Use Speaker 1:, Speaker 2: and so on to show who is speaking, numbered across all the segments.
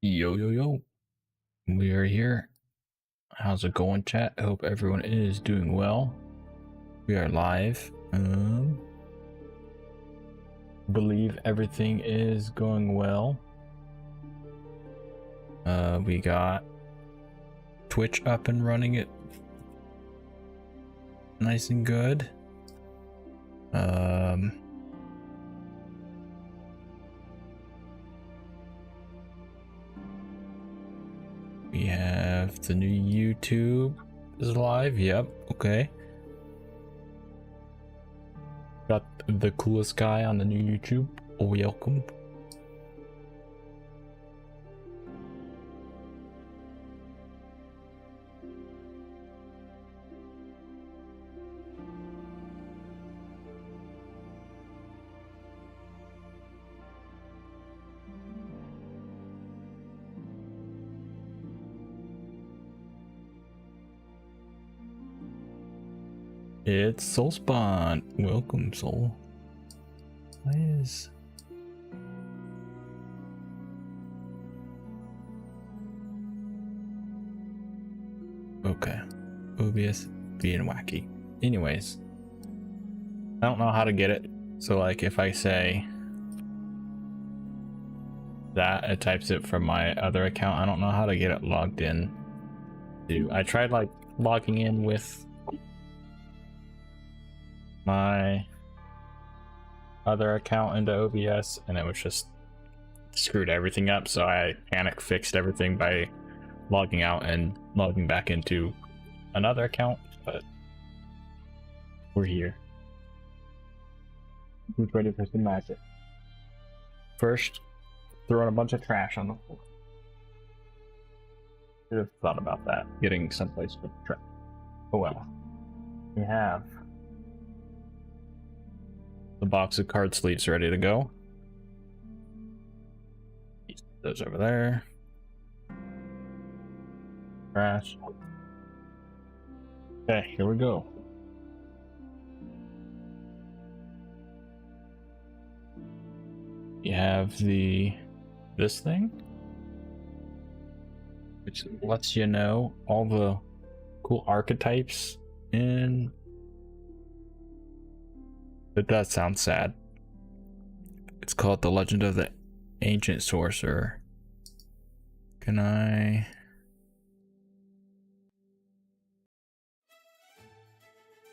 Speaker 1: Yo, yo, yo. We are here. How's it going, chat? I hope everyone is doing well. We are live. Believe everything is going well. We got Twitch up and running it nice and good. We have the new YouTube is live. Yep. Okay. Got the coolest guy on the new YouTube. Welcome. It's Soul Spawn. Welcome, Soul. Why is... Okay. OBS being wacky. Anyways. I don't know how to get it. So like if I say that, it types it from my other account. I don't know how to get it logged in. I tried like logging in with my other account into OBS and it was just screwed everything up, so I panic fixed everything by logging out and logging back into another account, but we're here. Who's ready for some magic? First, throwing a bunch of trash on the floor. Should have thought about that, getting someplace with trash. Oh well. We have the box of card sleeves ready to go. Those over there. Trash. Okay, here we go. You have this thing, which lets you know all the cool archetypes in. It does sound sad. It's called The Legend of the Ancient Sorcerer. Can I...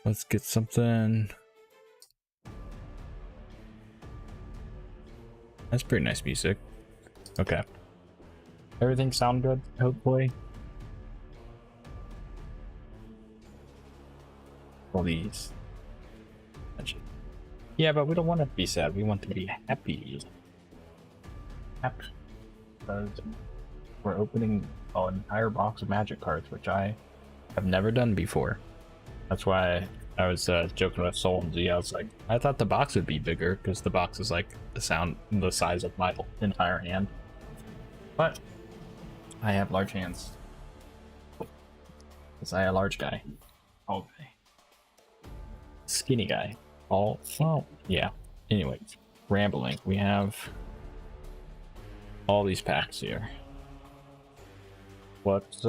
Speaker 1: Let's get something... That's pretty nice music. Okay. Everything sound good, hopefully. All these. Yeah, but we don't want to be sad. We want to be happy. Happy. Because we're opening an entire box of magic cards, which I have never done before. That's why I was joking with Soul and Z. I was like, I thought the box would be bigger because the box is like the size of my entire hand. But I have large hands. Because I am a large guy. Okay. Skinny guy. All well, yeah. Anyways, rambling. We have all these packs here. Let's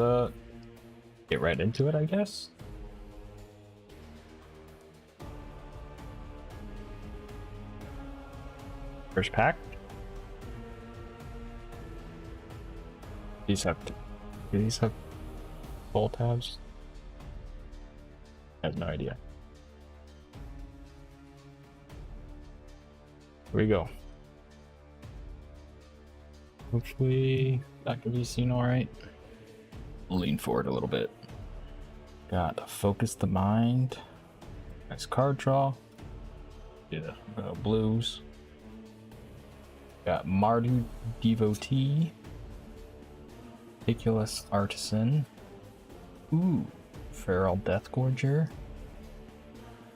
Speaker 1: get right into it, I guess. First pack. Do these have full tabs? I have no idea. Here we go. Hopefully that can be seen all right. Lean forward a little bit. Got Focus the Mind. Nice card draw. Yeah, blues. Got Mardu Devotee. Meticulous Artisan. Ooh, Feral Deathgorger.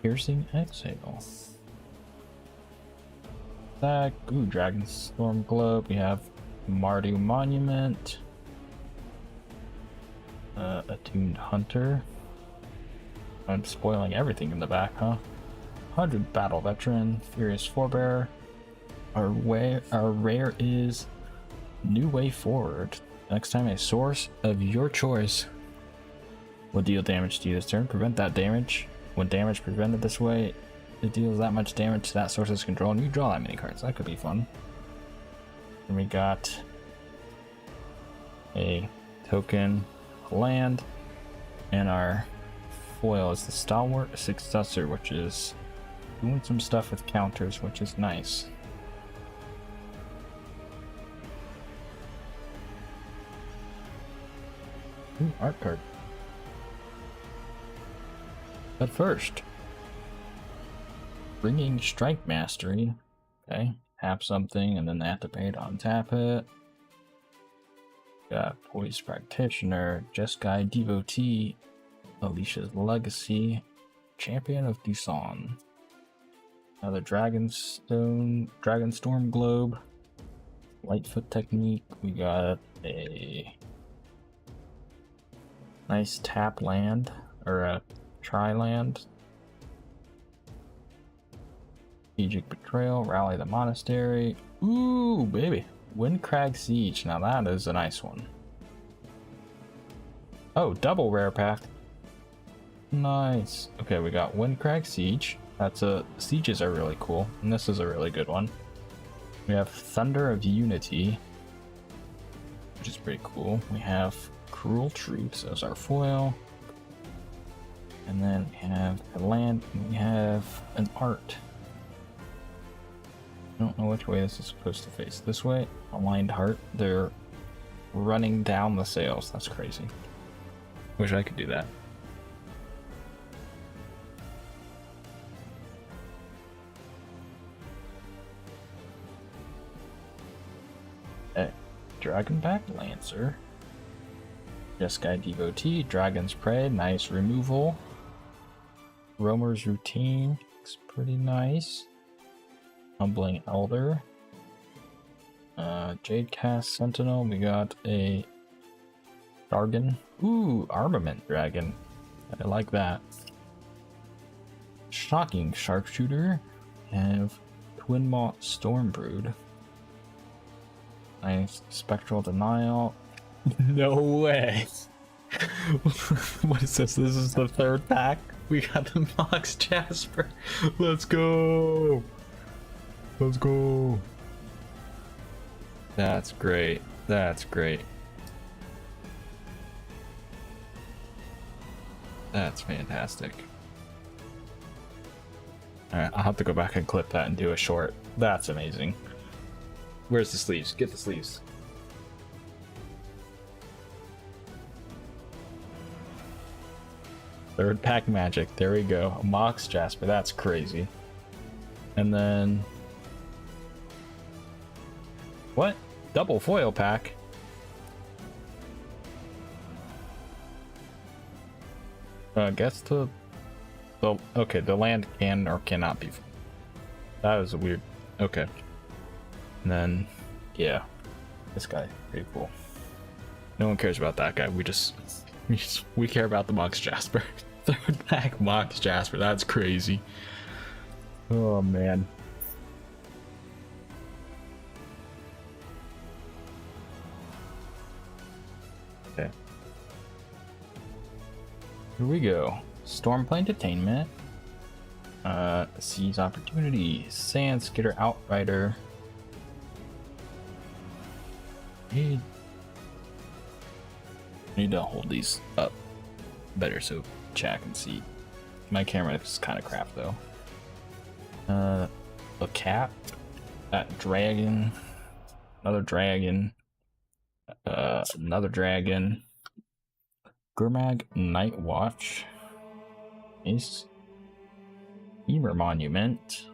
Speaker 1: Piercing Exhale. Ooh, Dragonstorm Globe. We have Mardu Monument. Attuned Hunter. I'm spoiling everything in the back, huh? 100 Battle Veteran. Furious Forebearer. Our rare is New way forward. Next time a source of your choice will deal damage to you this turn. Prevent that damage. When damage prevented this way, it deals that much damage to that source's control, and you draw that many cards. That could be fun. And we got a token, land, and our foil is the Stalwart Successor, which is doing some stuff with counters, which is nice. Ooh, art card. But first, bringing Strike Mastery. Okay, tap something and then they have to pay to untap it. Got Poise Practitioner, Jeskai Devotee, Alicia's Legacy, Champion of Dusan. Another Dragonstorm Globe, Lightfoot Technique. We got a nice tap land, or a tri-land. Strategic Betrayal, Rally the Monastery. Ooh, baby. Windcrag Siege. Now that is a nice one. Oh, double rare pack. Nice. Okay, we got Windcrag Siege. Sieges are really cool, and this is a really good one. We have Thunder of Unity, which is pretty cool. We have Cruel Truths as our foil. And then we have a land, and we have an art. I don't know which way this is supposed to face. This way, Aligned Heart. They're running down the sails. That's crazy. Wish I could do that. Dragonback Lancer, Jeskai Devotee, Dragon's Prey, nice removal. Roamer's Routine, looks pretty nice. Humbling Elder, Jadecast Sentinel, we got a Dargon. Ooh, Armament Dragon, I like that. Shocking Sharpshooter, have Twin Maw Stormbrood. Nice. Spectral Denial. No way. What is this? This is the third pack. We got the Mox Jasper. Let's go. Let's go. That's great. That's great. That's fantastic. Alright, I'll have to go back and clip that and do a short. That's amazing. Where's the sleeves? Get the sleeves. Third pack magic. There we go. A Mox Jasper. That's crazy. And then... what? Double foil pack? I guess the... okay, the land can or cannot be... that was a weird... okay. And then, yeah, this guy, pretty cool. No one cares about that guy. We care about the Mox Jasper. Third pack Mox Jasper. That's crazy. Oh man. Okay. Here we go. Stormplane Detainment. Seize Opportunity. Sand Skitter Outrider. Need to hold these up better so chat can see. My camera is kind of crap though. A cat, that dragon, another dragon, another dragon, Gurmag Night Watch, Ace, Emer Monument.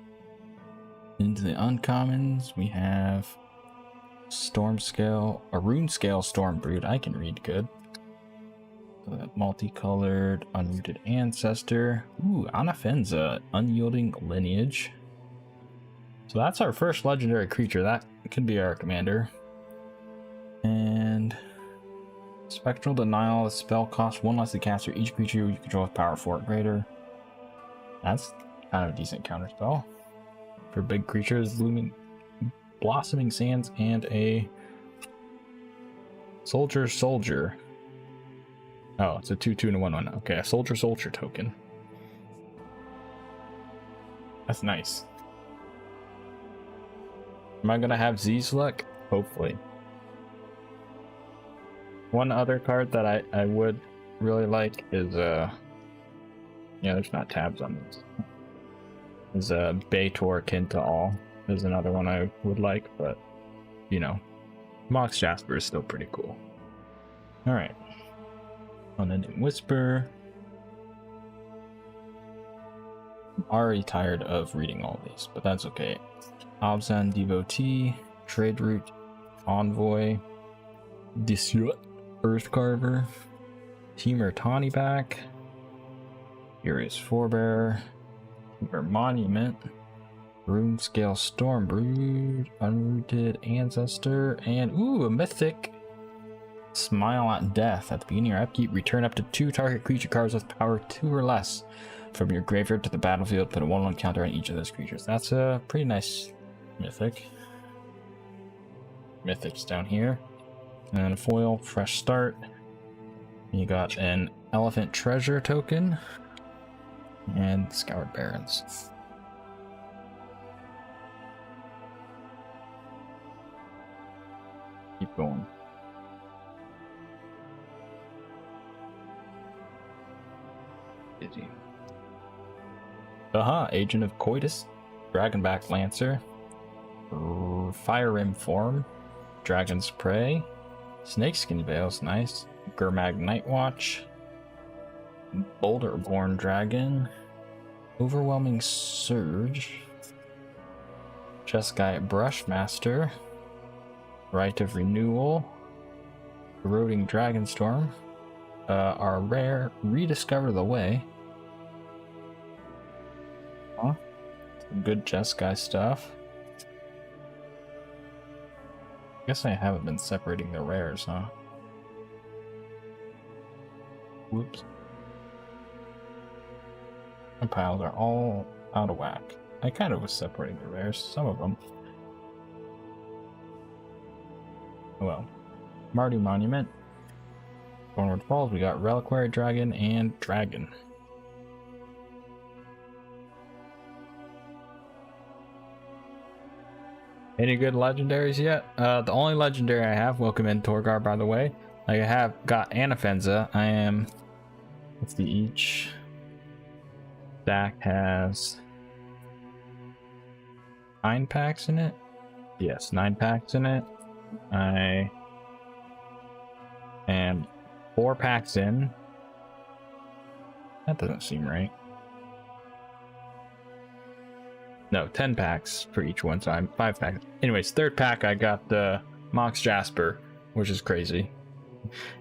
Speaker 1: Into the uncommons, we have Storm Scale, a Rune Scale Stormbrood. I can read good. Multicolored Unrooted Ancestor. Ooh, Anafenza, Unyielding Lineage. So that's our first legendary creature. That could be our commander. And Spectral Denial. The spell costs 1 less to caster each creature you control with power 4 or greater. That's kind of a decent counter spell for big creatures. Looming Blossoming Sands and a Soldier. Oh, it's a 2/2 and a 1/1. Okay, a soldier token. That's nice. Am I gonna have Z's luck? Hopefully. One other card that I would really like is yeah, there's not tabs on this. Is Baitor Kin to All is another one I would like, but you know, Mox Jasper is still pretty cool. All right, Unending Whisper. I'm already tired of reading all these, but that's okay. Abzan Devotee, Trade Route, Envoy, Disut, Earth Carver, Teamer Tawny back, Furious Forebearer, Teamer Monument, Rune Scale Stormbrood, Unrooted Ancestor, and ooh, a mythic Smile at Death. At the beginning of your upkeep, return up to 2 target creature cards with power 2 or less from your graveyard to the battlefield. Put a 1/1 counter on each of those creatures. That's a pretty nice mythic. Mythics down here. And a foil, fresh start. You got an Elephant Treasure token. And Scoured Barrens. Keep going. Busy. Agent of Coitus, Dragonback Lancer, Fire Rim Form, Dragon's Prey, Snakeskin Veil's nice, Gurmag Nightwatch, Boulderborn Dragon, Overwhelming Surge, Jeskai Brushmaster, Rite of Renewal, Eroding Dragonstorm, our rare Rediscover the Way. Huh? Some good Jeskai stuff. Guess I haven't been separating the rares, huh? Whoops. My piles are all out of whack. I kind of was separating the rares, some of them. Oh well. Mardu Monument. Onward Falls, we got Reliquary Dragon and Dragon. Any good legendaries yet? The only legendary I have, welcome in Torgar, by the way. I have got Anafenza. I am, let's see, each stack has 9 packs in it. Yes, 9 packs in it. I am 4 packs in. That doesn't seem right. No, 10 packs for each one, so I'm 5 packs. Anyways, 3rd pack I got the Mox Jasper, which is crazy.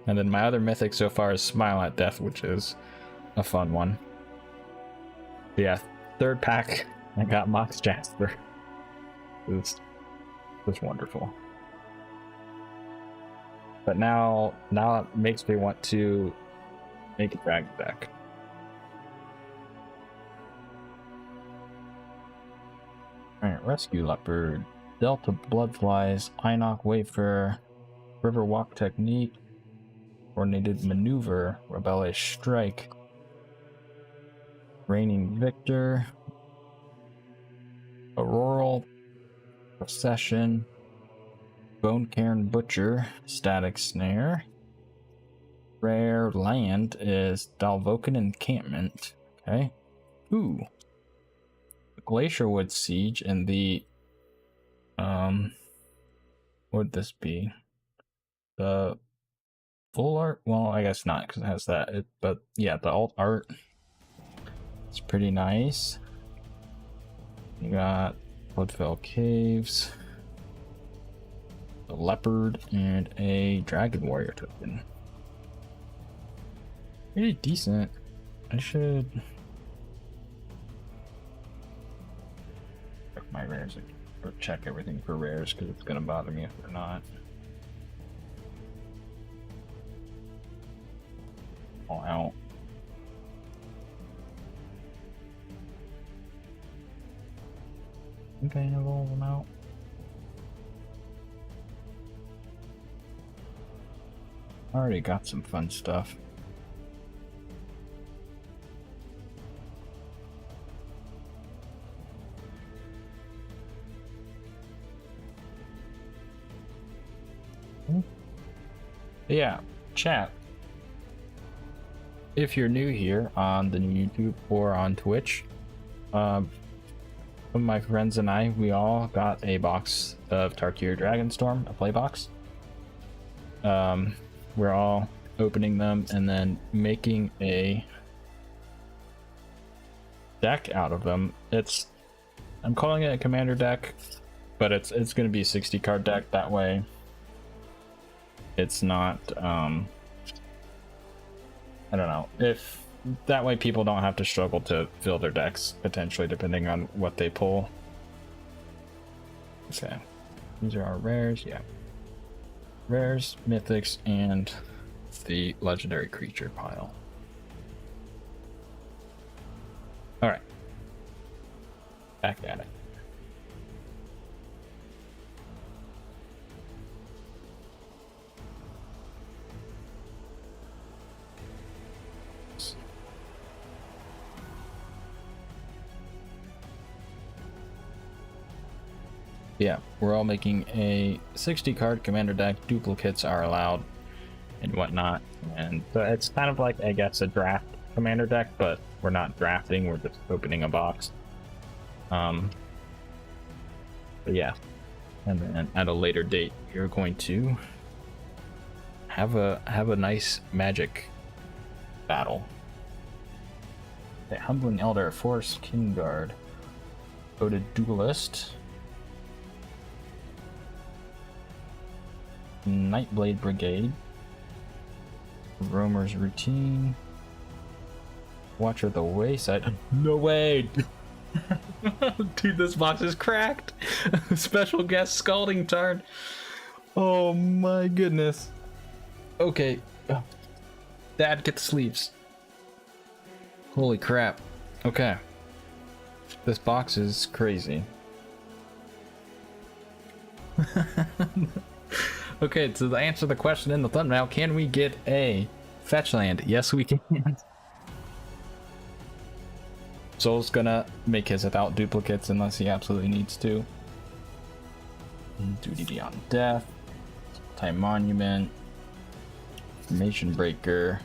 Speaker 1: And then my other mythic so far is Smile at Death, which is a fun one. But yeah, 3rd pack I got Mox Jasper. It's wonderful. But now it makes me want to make a dragon deck. Alright, Rescue Leopard, Delta Bloodflies, Inoc Wafer, Riverwalk Technique, Coordinated Maneuver, Rebellious Strike, Reigning Victor, Auroral Procession, Bone Cairn Butcher, Static Snare. Rare land is Dalvokan Encampment. Okay. Ooh. Glacierwood Siege and the what would this be? The full art? Well, I guess not because it has that. But yeah, the alt art. It's pretty nice. You got Bloodfell Caves, a leopard, and a dragon warrior token. Pretty decent. I should check my rares or check everything for rares because it's gonna bother me if they're not. All out. I think I have all of them out. Already got some fun stuff. Yeah, chat. If you're new here on the YouTube or on Twitch, some of my friends and I, we all got a box of Tarkir Dragonstorm, a play box. We're all opening them and then making a deck out of them. I'm calling it a commander deck, but it's going to be a 60 card deck. That way it's not I don't know, if that way people don't have to struggle to fill their decks potentially depending on what they pull. Okay, these are our rares. Yeah, rares, mythics, and the legendary creature pile. All right, back at it. Yeah, we're all making a 60 card commander deck. Duplicates are allowed and whatnot, and so it's kind of like, I guess, a draft commander deck, but we're not drafting, we're just opening a box. But yeah, and then at a later date you're going to have a nice magic battle. Okay, Humbling Elder, Force King Guard, Voted Duelist, Nightblade Brigade, Roamer's Routine, Watcher of the Wayside. No way! Dude, this box is cracked! Special guest Scalding Tarn. Oh my goodness. Okay. Dad, get the sleeves. Holy crap. Okay. This box is crazy. Okay, to answer the question in the thumbnail, can we get a fetch land? Yes, we can. Soul's gonna make his without duplicates unless he absolutely needs to. Duty Beyond Death, Time Monument, Information Breaker,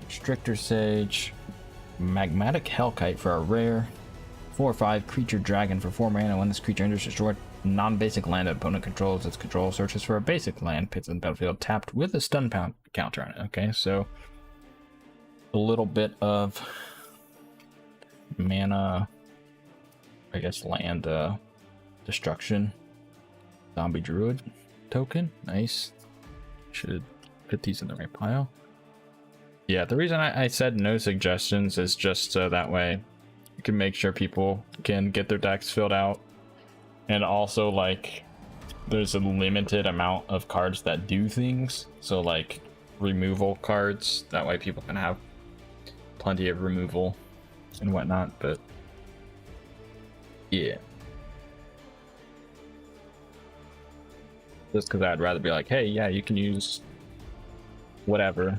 Speaker 1: Restrictor Sage, Magmatic Hellkite for a rare, 4/5 creature dragon for 4 mana. When this creature enters destroyed non-basic land that opponent controls, its control searches for a basic land, pits in the battlefield tapped with a stun pound counter on it. Okay, so a little bit of mana, I guess, land destruction. Zombie Druid token, nice. Should put these in the right pile. Yeah, the reason I said no suggestions is just so that way you can make sure people can get their decks filled out. And also, like, there's a limited amount of cards that do things. So, like, removal cards. That way people can have plenty of removal and whatnot. But, yeah. Just because I'd rather be like, hey, yeah, you can use whatever.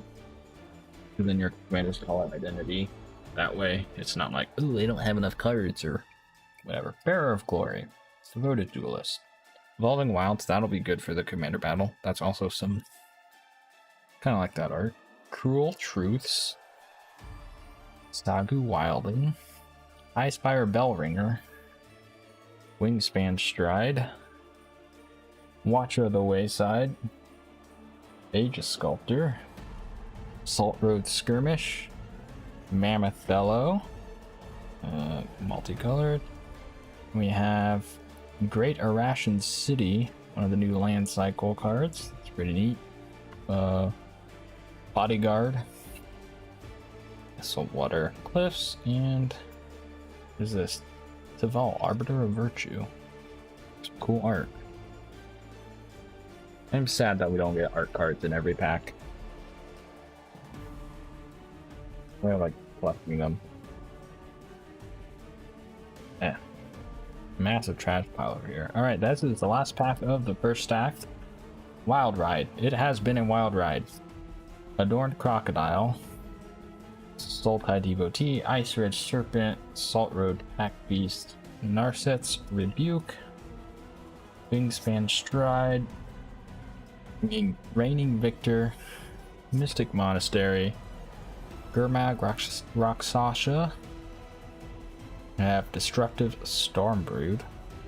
Speaker 1: And then your commanders call it identity. That way, it's not like, oh, they don't have enough cards or whatever. Bearer of Glory. Devoted Duelist. Evolving Wilds, that'll be good for the commander battle. That's also some kind of like that art. Cruel Truths. Sagu Wilding. Highspire Bellringer. Wingspan Stride. Watcher of the Wayside. Aegis Sculptor. Salt Road Skirmish. Mammoth Bellow. Multicolored. We have Great Arashan City, one of the new land cycle cards. It's pretty neat. Bodyguard. Saltwater Cliffs, and what is this? Tival, Arbiter of Virtue. Some cool art. I'm sad that we don't get art cards in every pack. I like collecting them. Yeah. Massive trash pile over here. All right, this is the last pack of the first stack. Wild Ride. It has been a wild ride. Adorned Crocodile, Sultai Devotee, Ice Ridge Serpent, Salt Road Pack Beast, Narset's Rebuke, Wingspan Stride, Reigning Victor, Mystic Monastery, Gurmag Rakshasha. I have Destructive Stormbrood,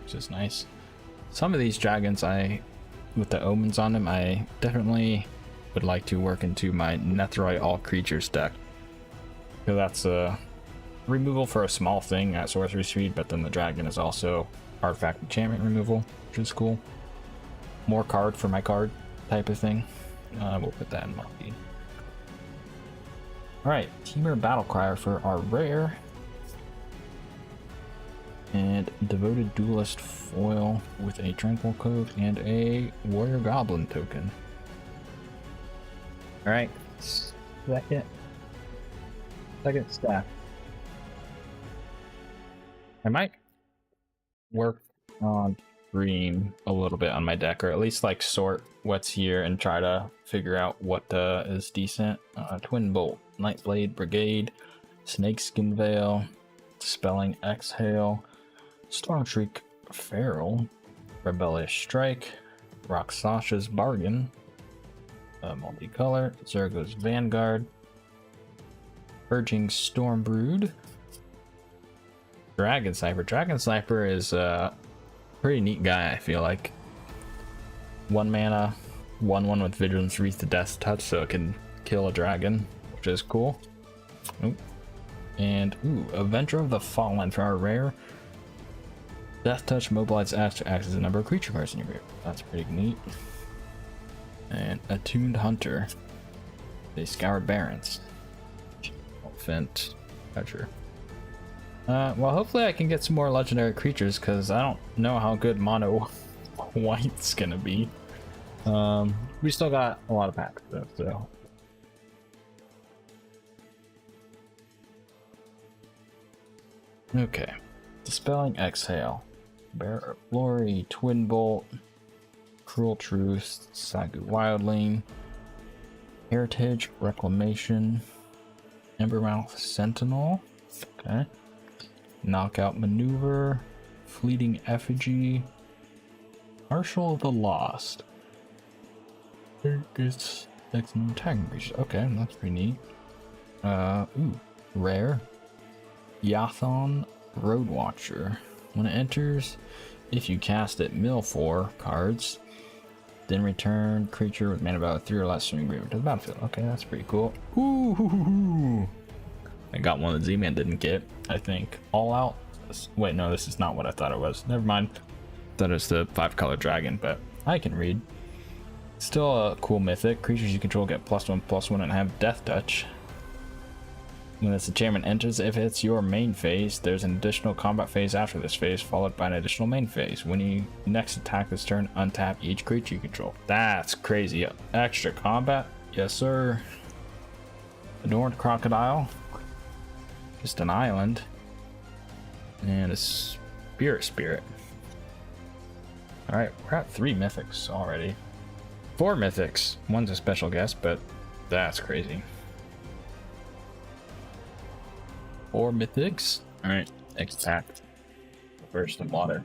Speaker 1: which is nice. Some of these dragons, with the omens on them, I definitely would like to work into my Netherite All Creatures deck. So that's a removal for a small thing at sorcery speed, but then the dragon is also artifact enchantment removal, which is cool. More card for my card type of thing. We'll put that in my feed. Alright, Teamer Battlecrier for our rare. And Devoted Duelist foil with a Tranquil Code and a Warrior Goblin token. Alright, second stack. I might work on Dream a little bit on my deck, or at least like sort what's here and try to figure out what is decent. Twin Bolt, Nightblade Brigade, Snakeskin Veil, Dispelling Exhale, Stormshriek Feral, Rebellious Strike, Rakshasha's Bargain, Multicolor, Zergo's Vanguard, Purging Stormbrood, Dragon Sniper. Dragon Sniper is a pretty neat guy, I feel like. 1 mana, 1/1 with Vigilance Wreath to Death Touch, so it can kill a dragon, which is cool. Ooh. And Avenger of the Fallen for our rare. Death Touch mobilizes Ash to access a number of creature cards in your group. That's pretty neat. And Attuned Hunter. They Scoured Barrens. Fent Treasure. Well, hopefully I can get some more legendary creatures, because I don't know how good mono white's gonna be. We still got a lot of packs though, so. Okay. Dispelling Exhale. Bearer of Glory, Twin Bolt, Cruel Truth, Sagu Wildling, Heritage, Reclamation, Embermouth Sentinel, okay. Knockout Maneuver, Fleeting Effigy, Marshal of the Lost. It's excellent attacking creatures. Okay, that's pretty neat. Rare. Yathon Roadwatcher. When it enters, if you cast it, mill 4 cards, then return creature with mana value 3 or less from your graveyard to the battlefield. Okay, that's pretty cool. Ooh, I got one that Z-Man didn't get, I think. All Out. Wait, no, this is not what I thought it was. Never mind. That is the 5-color dragon, but I can read. Still a cool mythic. Creatures you control get +1/+1 and have Death Touch. When this enchantment enters, if it's your main phase, there's an additional combat phase after this phase, followed by an additional main phase. When you next attack this turn, untap each creature you control. That's crazy. Extra combat? Yes, sir. Adorned Crocodile. Just an island. And a Spirit. Alright, we're at 3 mythics already. 4 mythics. One's a special guest, but that's crazy. 4 mythics. Alright, next pack. First in water.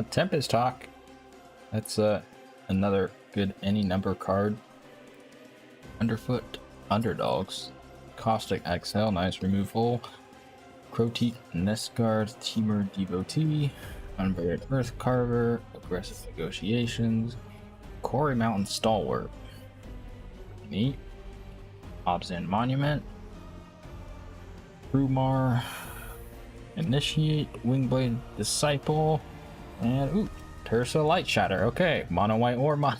Speaker 1: Tempest Talk. That's another good any number card. Underfoot Underdogs. Caustic Exhale, nice removal. Croteak Nestguard, Teamer Devotee, Unburied Earth Carver, Aggressive Negotiations, Quarry Mountain Stalwart. Neat. Obsidian Monument, Brumar, Initiate, Wingblade Disciple, and Tersa Light Shatter. Okay, mono white or mono,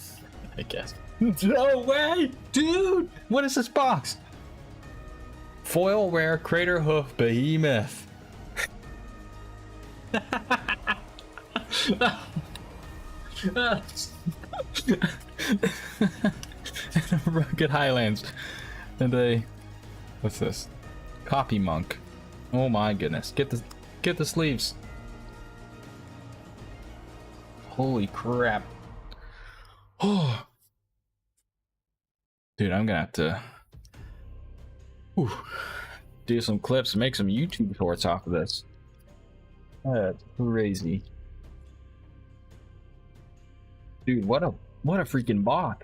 Speaker 1: I guess. No way, dude! What is this box? Foil Rare Crater Hoof Behemoth. Rugged Highlands. And a What's this? Copy monk. Oh my goodness. Get the sleeves. Holy crap. Oh. Dude, I'm gonna have to do some clips and make some YouTube shorts off of this. That's crazy. Dude, what a freaking bot.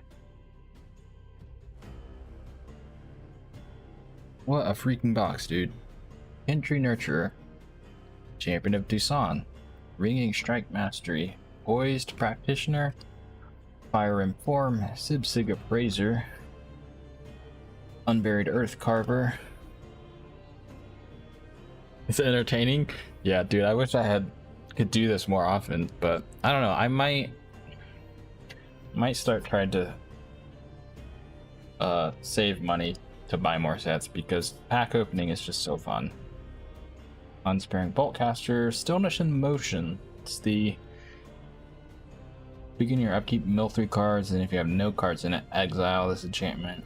Speaker 1: What a freaking box, dude. Entry Nurturer. Champion of Tucson. Ringing Strike Mastery. Poised Practitioner. Fire Inform. Sibsig Appraiser. Unburied Earth Carver. It's entertaining. Yeah, dude, I wish I could do this more often, but I don't know. I might start trying to save money to buy more sets because pack opening is just so fun. Unsparing Boltcaster, Stillness in Motion. It's the begin your upkeep, mill 3 cards, and if you have no cards in it, exile this enchantment.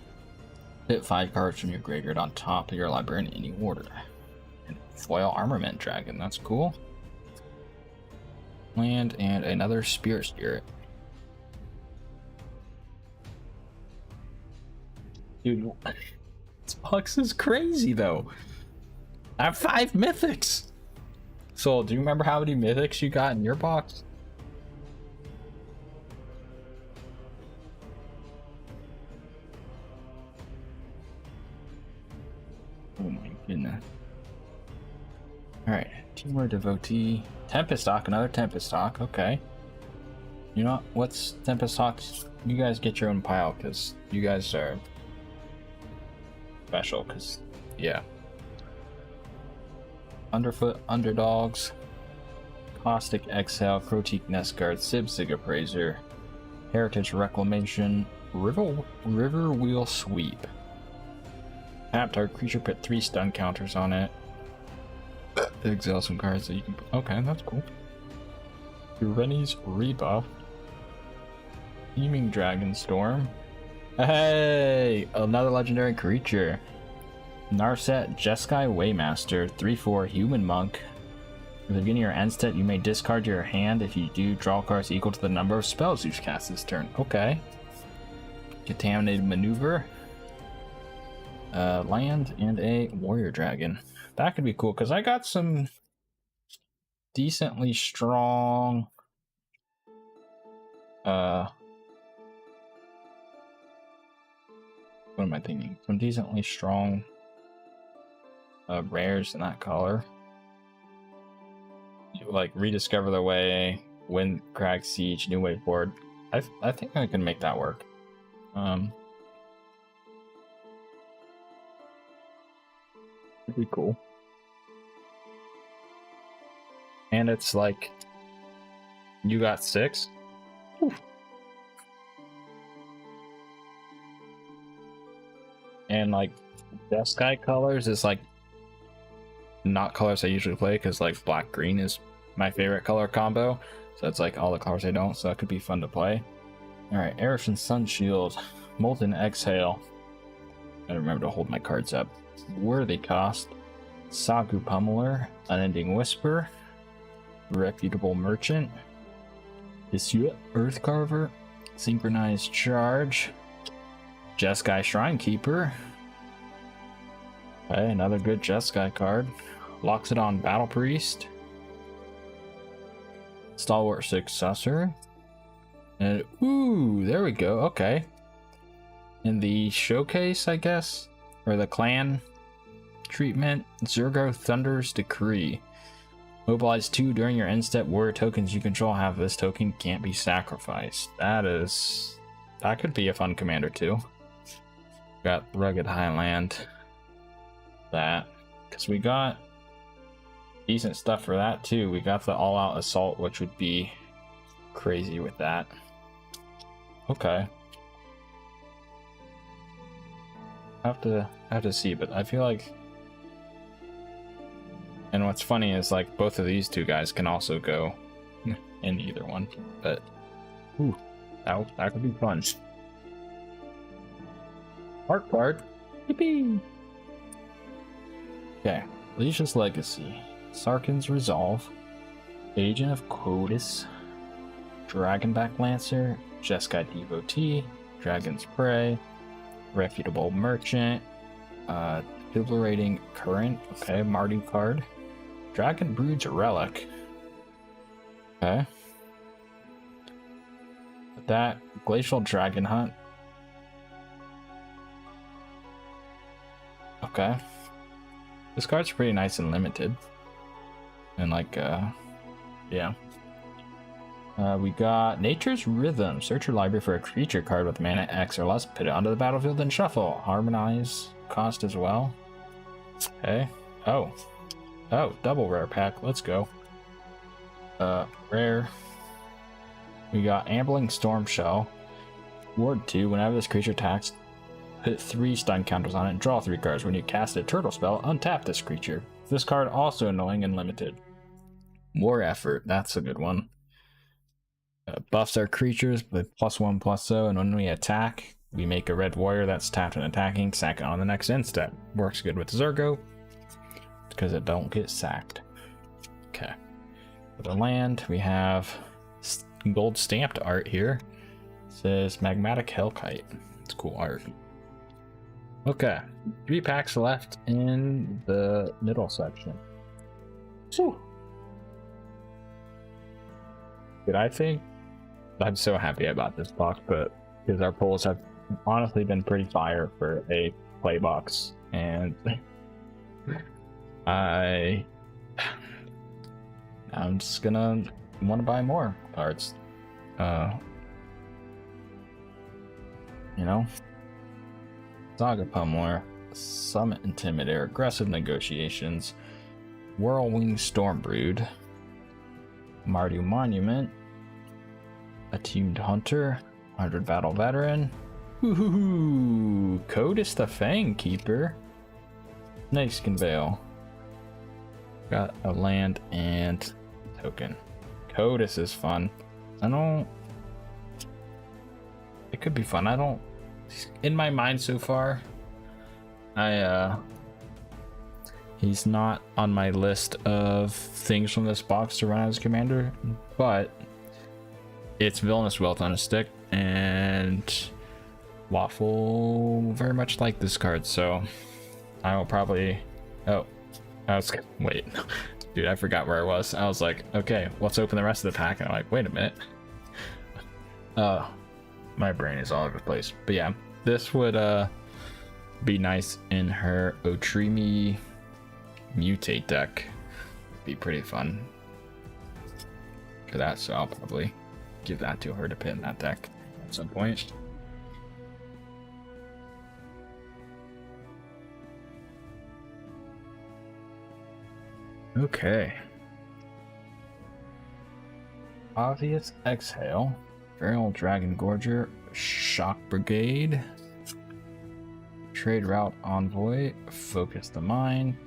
Speaker 1: Hit 5 cards from your graveyard on top of your library in any order. And foil Armament Dragon, that's cool. Land and another Spirit. Dude, this box is crazy though. I have 5 mythics. So, do you remember how many mythics you got in your box? Oh my goodness. Alright, Teamwear Devotee. Tempest Hawk, another Tempest Hawk, okay. You know what's Tempest Hawks? You guys get your own pile, because you guys are special, because, yeah. Underfoot Underdogs. Caustic Exhale, Crotique Nestguard, Sibsig Appraiser, Heritage Reclamation, River Wheel Sweep. Tapped our creature, put 3 stun counters on it. Exile some cards that you can put. Okay, that's cool. Rennie's Rebuff. Beaming Dragonstorm. Hey! Another legendary creature. Narset Jeskai Waymaster. 3/4 Human Monk. At the beginning of your end step, you may discard your hand. If you do, draw cards equal to the number of spells you've cast this turn. Okay. Contaminated Maneuver. Land and a Warrior Dragon. That could be cool because I got some decently strong what am I thinking? Some decently strong rares in that color. You like Rediscover the Way, Wind Crack Siege, New Way Forward. I think I can make that work. It'd be cool. And it's like you got 6. Whew. And like Jeskai colors is like not colors I usually play because like black green is my favorite color combo. So it's like all the colors I don't, so that could be fun to play. Alright, Erishan Sunshield, Molten Exhale. Gotta remember to hold my cards up. Worthy Cost, Sagu Pummeler, Unending Whisper, Reputable Merchant, Hisua Earthcarver, Synchronized Charge, Jeskai Shrinekeeper. Okay, another good Jeskai card. Loxodon Battle Priest, Stalwart Successor, and ooh, there we go. Okay, in the showcase, I guess, or the clan treatment, Zergo Thunder's Decree. Mobilize 2 during your end step. Warrior tokens you control have this token can't be sacrificed. That could be a fun commander too. Got Rugged Highland. That, because we got decent stuff for that too. We got the all-out assault, which would be crazy with that. Okay. I have to see, but I feel like, and what's funny is like both of these 2 guys can also go in either one, but ooh, that could be fun. Art card. Yippee! Okay, Alicia's Legacy, Sarkin's Resolve, Agent of Codis, Dragonback Lancer, Jeskai Devotee, Dragon's Prey, Reputable Merchant, Defibrillating Current, okay, Mardu card, Dragon Brood's Relic, okay, that, Glacial Dragon Hunt, okay, this card's pretty nice and limited, and like, yeah. We got Nature's Rhythm. Search your library for a creature card with mana X or less. Put it onto the battlefield and shuffle. Harmonize cost as well. Okay. Oh, double rare pack. Let's go. Rare. We got Ambling Storm Shell. Ward 2. Whenever this creature attacks, put 3 stun counters on it and draw 3 cards. When you cast a turtle spell, untap this creature. This card also annoying and limited. War Effort. That's a good one. Buffs our creatures with +1/+0, and when we attack, we make a red warrior that's tapped and attacking, sack it on the next end step. Works good with Zergo, because it don't get sacked. Okay. For the land, we have gold stamped art here. It says Magmatic Hellkite. It's cool art. Okay. 3 packs left in the middle section. Whew. Good, I think. I'm so happy about this box, but because our polls have honestly been pretty fire for a play box, and I'm just gonna want to buy more cards. You know, Saga Pummeler, Summit Intimidator, Aggressive Negotiations, Whirlwing Stormbrood, Mardu Monument, Attuned Hunter, 100 Battle Veteran, woohoo, Codis the Fang Keeper, Snakeskin Veil, got a land and token. Codis is fun. It could be fun. In my mind so far, he's not on my list of things from this box to run as commander, but it's Villainous Wealth on a stick, and Waffle very much like this card, so I will probably... wait. Dude, I forgot where I was. I was like, okay, let's open the rest of the pack, and I'm like, wait a minute. My brain is all over the place. But yeah, this would be nice in her Otrimi Mutate deck. Be pretty fun for that, so I'll probably give that to her to put in that deck at some point. Okay. Obvious Exhale, Feral Dragon Gorger, Shock Brigade, Trade Route Envoy, Focus the Mind,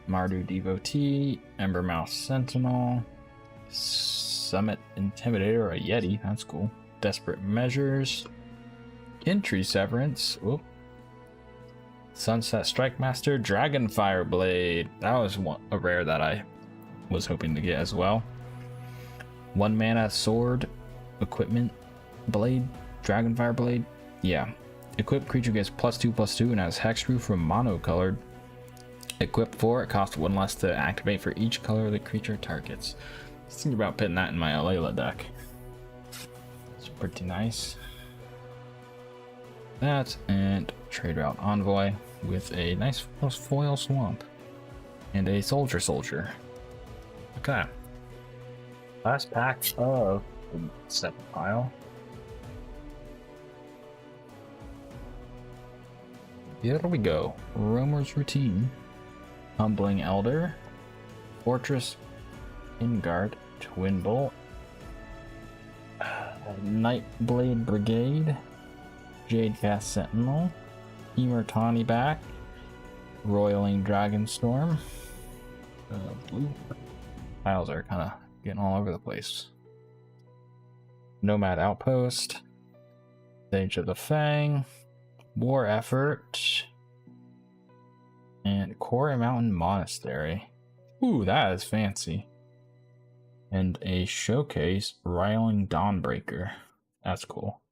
Speaker 1: Mardu Devotee, Embermouth Sentinel, Summit Intimidator, a Yeti, that's cool. Desperate Measures, Kintree Severance, whoop. Sunset Strike Master, Dragonfire Blade. That was a rare that I was hoping to get as well. 1 mana sword, equipment blade, Dragonfire Blade. Yeah. Equipped creature gets +2/+2 and has hexproof from mono-colored. Equipped 4, it costs 1 less to activate for each color the creature targets. Just thinking about putting that in my Alayla deck. It's pretty nice. That and Trade Route Envoy with a nice foil swamp and a soldier. Okay. Last pack of the set pile. Here we go. Roamer's Routine, Humbling Elder, Fortress Ingard, Twin Bolt, Nightblade Brigade, Jadecast Sentinel, Emertani back, Roiling Dragonstorm. Blue piles are kind of getting all over the place. Nomad Outpost, Sage of the Fang, War Effort, And Quarry Mountain Monastery. Ooh, that is fancy. And a showcase Riling Dawnbreaker. That's cool.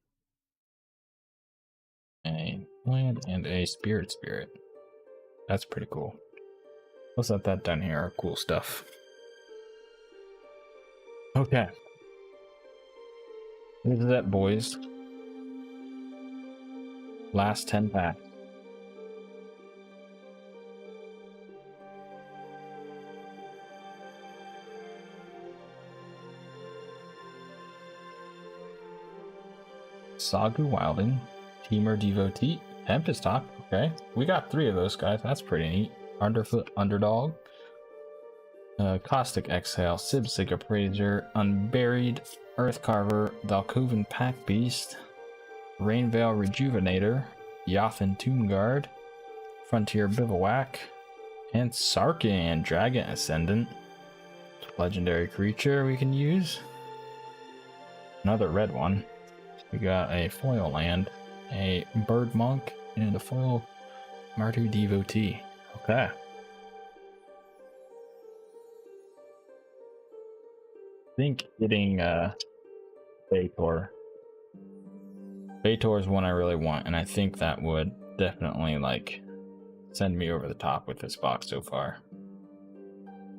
Speaker 1: A land and a spirit. That's pretty cool. Let's let that down here. Our cool stuff. Okay. This is it, boys. Last 10 packs. Sagu Wilding, Teamer Devotee, Tempest Hawk. Okay, we got 3 of those guys. That's pretty neat. Underfoot Underdog, Caustic Exhale, Sibsig Appraiser, Unburied, Earthcarver, Valkoven Pack Beast, Rainveil Rejuvenator, Yothin Tomb Guard, Frontier Bivouac, and Sarkhan Dragon Ascendant. Legendary creature we can use. Another red one. We got a foil land, a bird monk, and a foil Martyr Devotee. Okay. I think getting Baitor. Baitor is one I really want, and I think that would definitely like send me over the top with this box so far.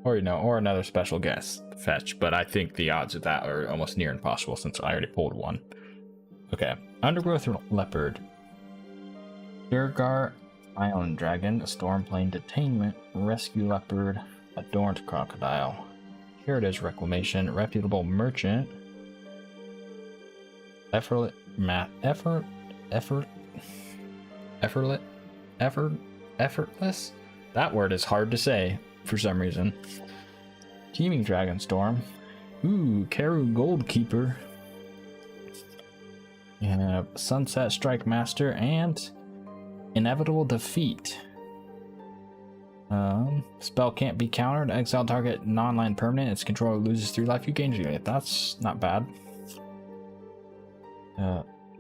Speaker 1: Or, you know, or another special guest fetch, but I think the odds of that are almost near impossible since I already pulled one. Okay, Undergrowth Leopard, Durgar Island Dragon, a Stormplane Detainment, Rescue Leopard, Adorned Crocodile. Here it is, Reclamation, Reputable Merchant, Effortless. That word is hard to say for some reason. Teeming Dragonstorm. Ooh, Karu Goldkeeper. You have Sunset Strike Master and Inevitable Defeat. Spell can't be countered. Exile target non-land permanent. Its controller loses 3 life. You gain 3. That's not bad.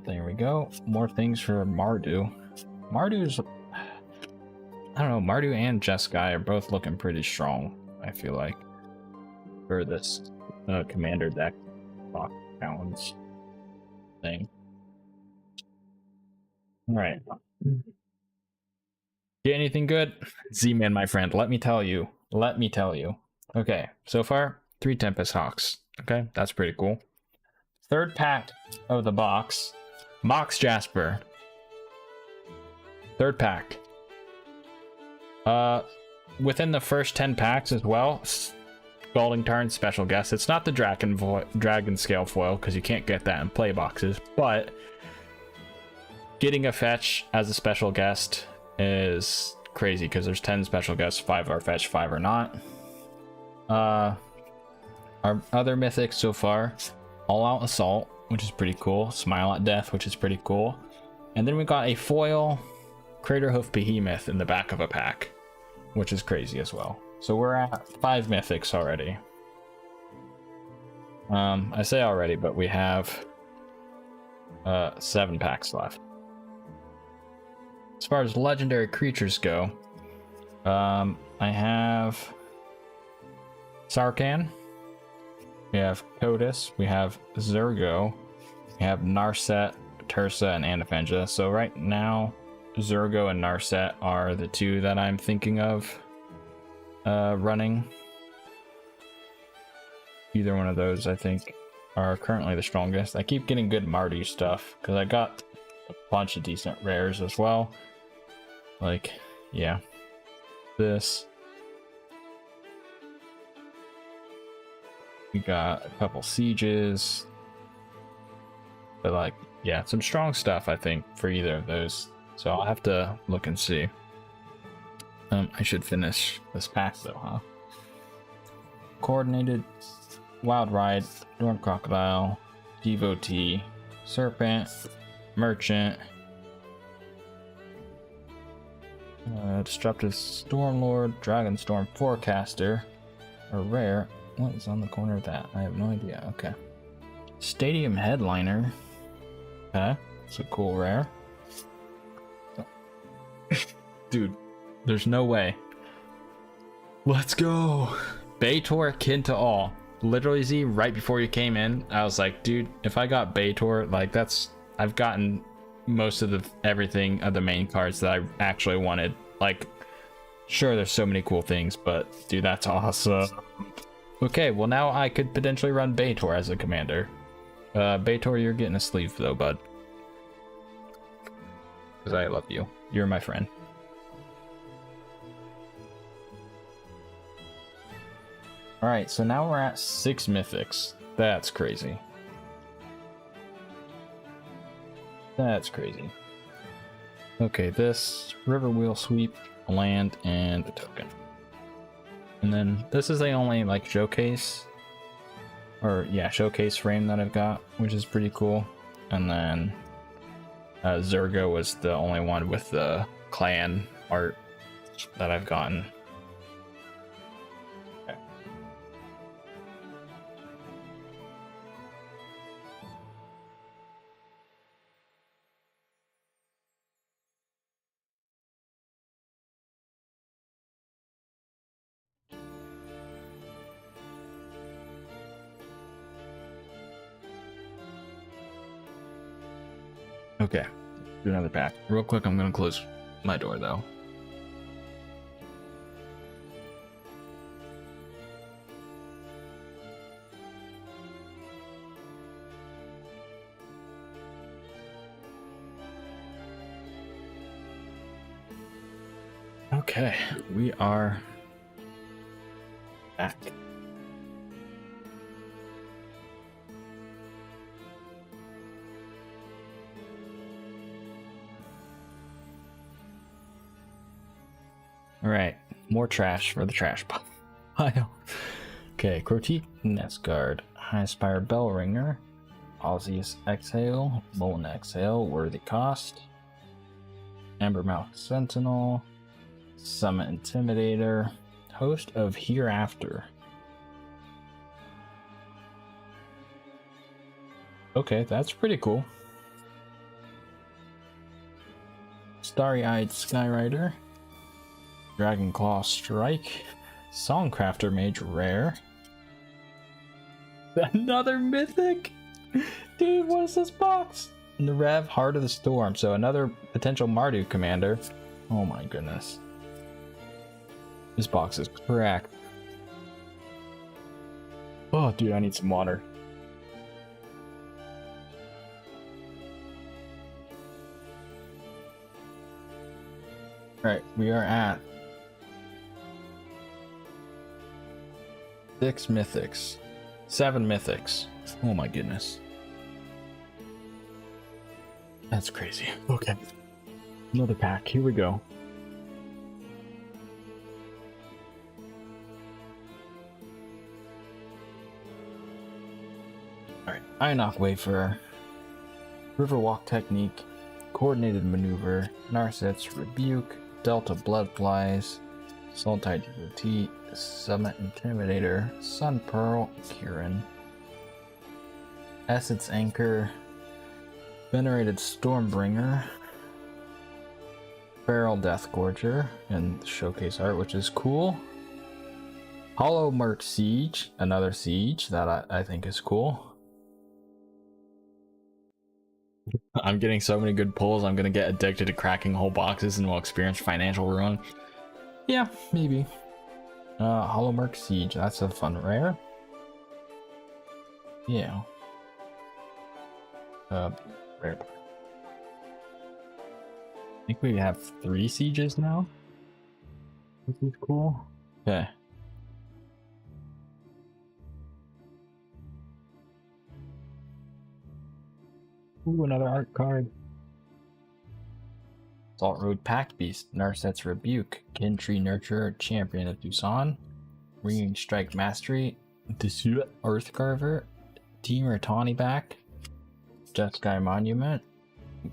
Speaker 1: There we go. More things for Mardu. Mardu's... I don't know, Mardu and Jeskai are both looking pretty strong, I feel like, for this commander deck box balance thing. Alright. Get anything good? Z-Man, my friend, let me tell you. Let me tell you. Okay, so far, 3 Tempest Hawks. Okay, that's pretty cool. Third pack of the box, Mox Jasper. Third pack. Within the first 10 packs as well, Scalding Tarn special guest. It's not the Dragon Scale foil because you can't get that in play boxes, but getting a fetch as a special guest is crazy because there's 10 special guests, 5 are fetch, 5 are not. Our other mythics so far, All Out Assault, which is pretty cool, Smile at Death, which is pretty cool, and then we got a foil Craterhoof Behemoth in the back of a pack, which is crazy as well. So we're at 5 mythics already. I say already, but we have 7 packs left. As far as legendary creatures go, I have Sarkhan, we have Kotis, we have Zurgo, we have Narset, Tursa, and Anaphengia. So right now, Zurgo and Narset are the 2 that I'm thinking of running. Either one of those, I think, are currently the strongest. I keep getting good Mardu stuff because I got a bunch of decent rares as well. Like, yeah, this. We got a couple sieges, but like, yeah, some strong stuff I think for either of those. So I'll have to look and see. I should finish this pack though, huh? Coordinated, Wild Ride, Storm Crocodile, Devotee, Serpent, Merchant, Disruptive Stormlord, Dragonstorm Forecaster, a rare. What is on the corner of that? I have no idea. Okay. Stadium Headliner. Okay, it's a cool rare. Dude, There's no way. Let's go. Baitor, kin to all. Literally, Z, right before you came in, I was like, dude, if I got Baitor, like that's, I've gotten most of the everything of the main cards that I actually wanted. Like, sure, there's so many cool things, but dude, that's awesome. Okay, well now I could potentially run Baitor as a commander. Baitor, you're getting a sleeve though, bud. Because I love you. You're my friend. Alright, so now we're at 6 mythics. That's crazy. That's crazy. Okay, this river wheel sweep, a land, and a token. And then this is the only like showcase, or yeah, showcase frame that I've got, which is pretty cool. And then Zergo was the only one with the clan art that I've gotten. Okay. Okay, do another pack. Real quick, I'm gonna close my door though. Okay, we are back. Alright, more trash for the trash pile. Okay, Crotique, Nestguard, High Spire Bellringer, Osseous Exhale, Molten Exhale, Worthy Cost, Ambermouth Sentinel, Summit Intimidator, Host of Hereafter. Okay, that's pretty cool. Starry-Eyed Skyrider, Dragonclaw Strike, Songcrafter Mage Rare. Another mythic? Dude, what is this box? Narev, Heart of the Storm. So another potential Mardu commander. Oh my goodness. This box is cracked. Oh, dude, I need some water. Alright, we are at 6 mythics. 7 mythics. Oh my goodness. That's crazy. Okay. Another pack. Here we go. Alright. Ionok Wafer. Riverwalk Technique. Coordinated Maneuver. Narset's Rebuke. Delta Bloodflies. Sultide Devotee. Summit Intimidator, Sun Pearl, Kieran, Acid's Anchor, Venerated Stormbringer, Feral Deathgorger, and the showcase art, which is cool. Hollow Merc Siege, another siege that I think is cool. I'm getting so many good pulls, I'm gonna get addicted to cracking whole boxes and will experience financial ruin. Yeah, maybe. Hollow Merc Siege, that's a fun rare. Yeah. Rare. I think we have 3 sieges now. This is cool. Okay. Ooh, another art card. Salt Road Pact Beast, Narset's Rebuke, Kintree Nurturer, Champion of Dusan, Ringing Strike Mastery, Earthcarver, Teamer Tawnyback, Jetsky Monument,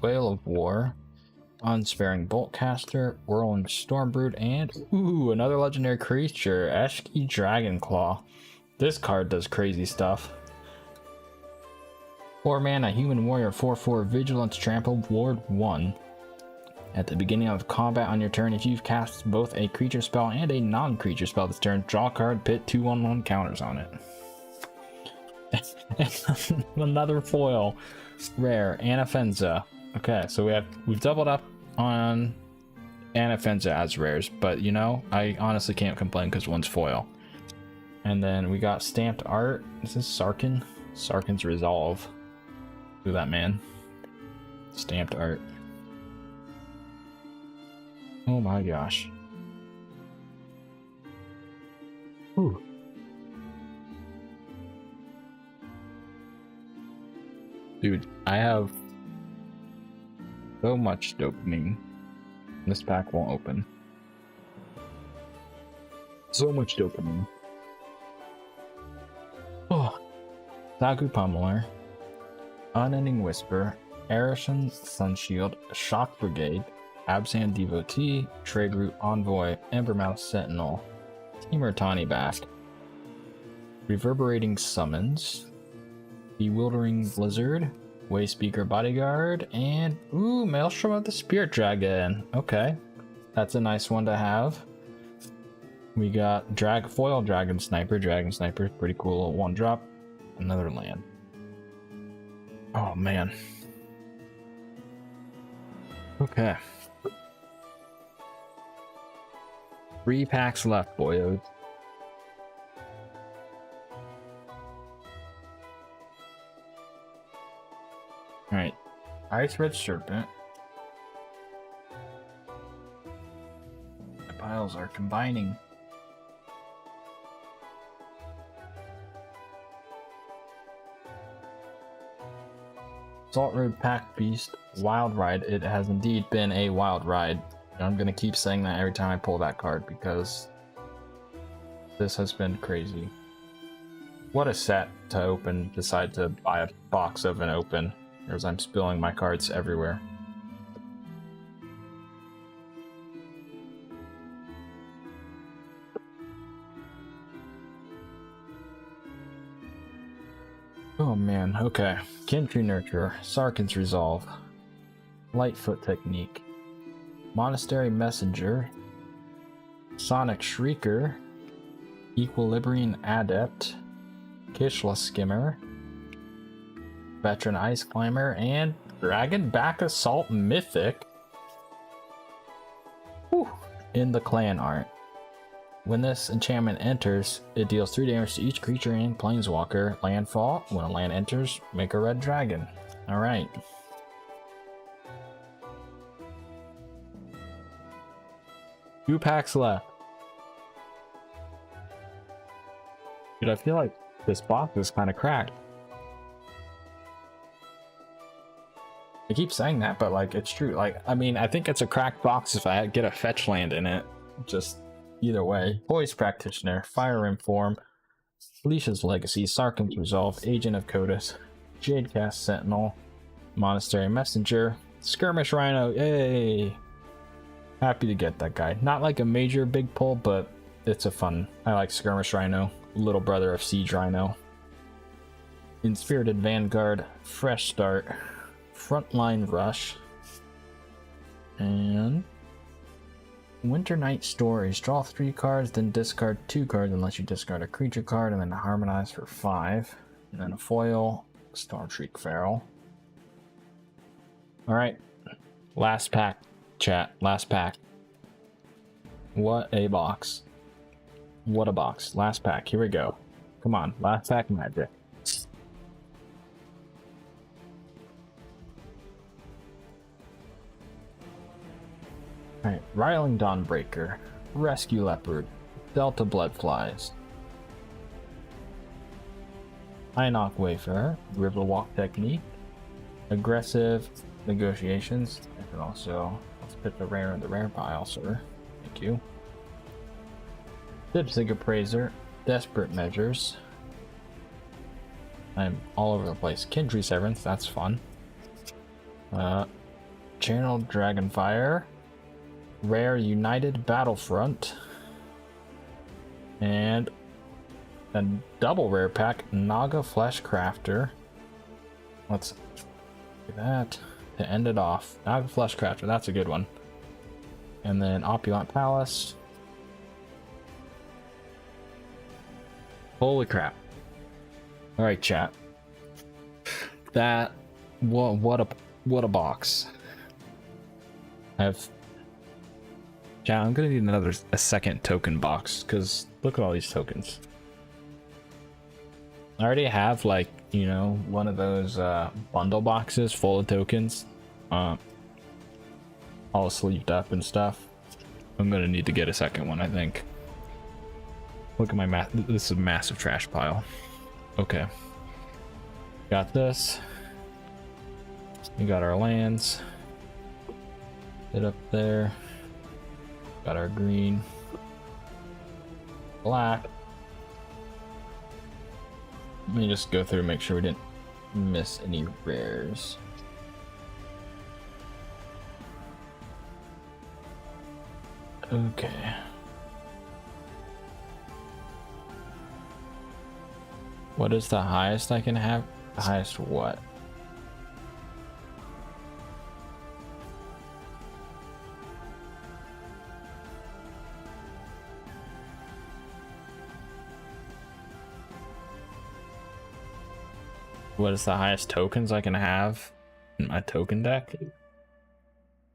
Speaker 1: Whale of War, Unsparing Boltcaster, Whirling Stormbrood, and ooh, another legendary creature, Eshki Dragonclaw. This card does crazy stuff. 4 mana, Human Warrior, 4/4, Vigilance Trample, Ward 1. At the beginning of combat on your turn, if you've cast both a creature spell and a non-creature spell this turn, draw a card, put 2/1/1 counters on it. Another foil. Rare, Anafenza. Okay, so we've doubled up on Anafenza as rares, but you know, I honestly can't complain because one's foil. And then we got stamped art. This is Sarkin. Sarkin's Resolve. Look at that, man. Stamped art. Oh my gosh. Ooh. Dude, I have so much dopamine. This pack won't open. So much dopamine. Oh. Sagu Pummeler, Unending Whisper, Arishan Sunshield, Shock Brigade, Abzan Devotee, Trade Route Envoy, Embermouth Sentinel, Teamer Tawny Back, Reverberating Summons, Bewildering Blizzard, Wayspeaker Bodyguard, and ooh, Maelstrom of the Spirit Dragon. Okay, that's a nice one to have. We got Foil Dragon Sniper. Dragon Sniper is pretty cool. 1-drop. Another land. Oh man. Okay. 3 packs left, boyos. Alright. Ice Red Serpent. The piles are combining. Salt Road Pack Beast Wild Ride. It has indeed been a wild ride. And I'm gonna keep saying that every time I pull that card because this has been crazy. What a set to open. Decide to buy a box of an open as I'm spilling my cards everywhere. Oh man, okay. Kintree Nurturer, Sarkin's Resolve, Lightfoot Technique, Monastery Messenger, Sonic Shrieker, Equilibrium Adept, Kishla Skimmer, Veteran Ice Climber, and Dragon Back Assault Mythic. Whew. In the clan art. When this enchantment enters, it deals 3 damage to each creature and planeswalker. Landfall. When a land enters, make a red dragon. Alright. Two packs left. Dude, I feel like this box is kind of cracked. I keep saying that, but like, it's true. Like, I mean, I think it's a cracked box if I get a fetch land in it. Just either way. Voice Practitioner, Fire Inform, Felicia's Legacy, Sarkin's Resolve, Agent of Codus, Jadecast Sentinel, Monastery Messenger, Skirmish Rhino, yay! Happy to get that guy. Not like a major big pull, but it's a fun. I like Skirmish Rhino, little brother of Siege Rhino. Inspirited Vanguard, Fresh Start, Frontline Rush, and Winter Night Stories. Draw 3 cards, then discard 2 cards unless you discard a creature card, and then Harmonize for 5. And then a foil, Stormshriek Feral. Alright. Last pack, chat. Last pack. What a box. What a box. Last pack. Here we go. Come on. Last pack magic. Alright, Riling Dawnbreaker, Rescue Leopard, Delta Bloodflies, Inoc Wayfarer, Riverwalk Technique, Aggressive Negotiations. I can also, let's put the rare in the rare pile, sir. Thank you. Dipsig Appraiser, Desperate Measures. I'm all over the place. Kindry Severance, that's fun. Channel Dragonfire. Rare United Battlefront, and a double rare pack, Naga Flesh Crafter. Let's do that to end it off. Naga Flesh Crafter, that's a good one. and then Opulent Palace. Holy crap. All right, chat. That what a box. Chat, I'm gonna need a second token box because look at all these tokens. I already have, like, you know, one of those bundle boxes full of tokens, all sleeved up and stuff. I'm gonna need to get a second one, I think. Look at my this is a massive trash pile. Okay, got this. We got our lands. Hit up there. Got our green, black. Let me just go through and make sure we didn't miss any rares. Okay. What is the highest I can have? The highest what? What is the highest tokens I can have in my token deck?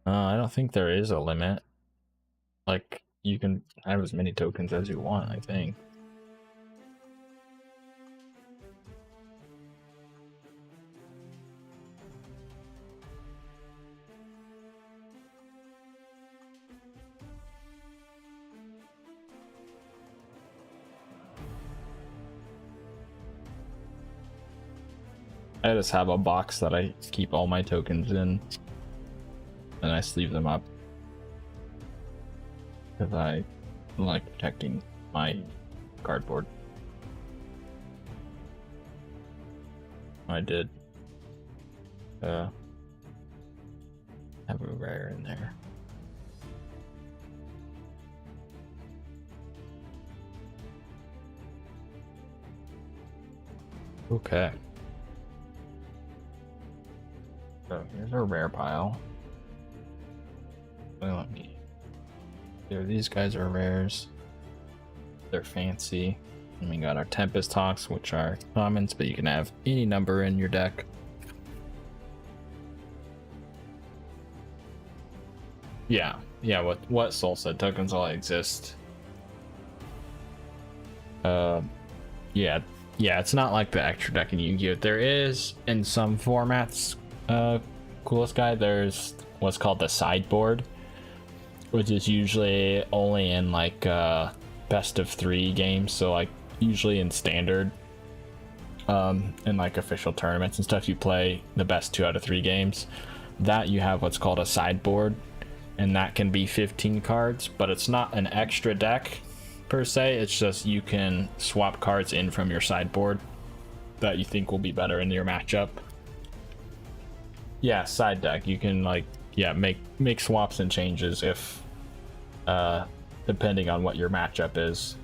Speaker 1: I don't think there is a limit. Like, you can have as many tokens as you want, I think. I just have a box that I keep all my tokens in, and I sleeve them up because I like protecting my cardboard. I did have a rare in there. Okay. So here's our rare pile. Let me. Here, these guys are rares. They're fancy. And we got our Tempest Hawks, which are commons, but you can have any number in your deck. Yeah, what Soul said, tokens all exist. Yeah, it's not like the extra deck in Yu-Gi-Oh! There is, in some formats, Coolest Guy, there's what's called the sideboard, which is usually only in like best of 3 games, so like usually in standard, in like official tournaments and stuff, you play the best 2 out of 3 games. That you have what's called a sideboard, and that can be 15 cards, but it's not an extra deck per se. It's just you can swap cards in from your sideboard that you think will be better in your matchup. Yeah, side deck. You can, like, yeah, make swaps and changes if depending on what your matchup is.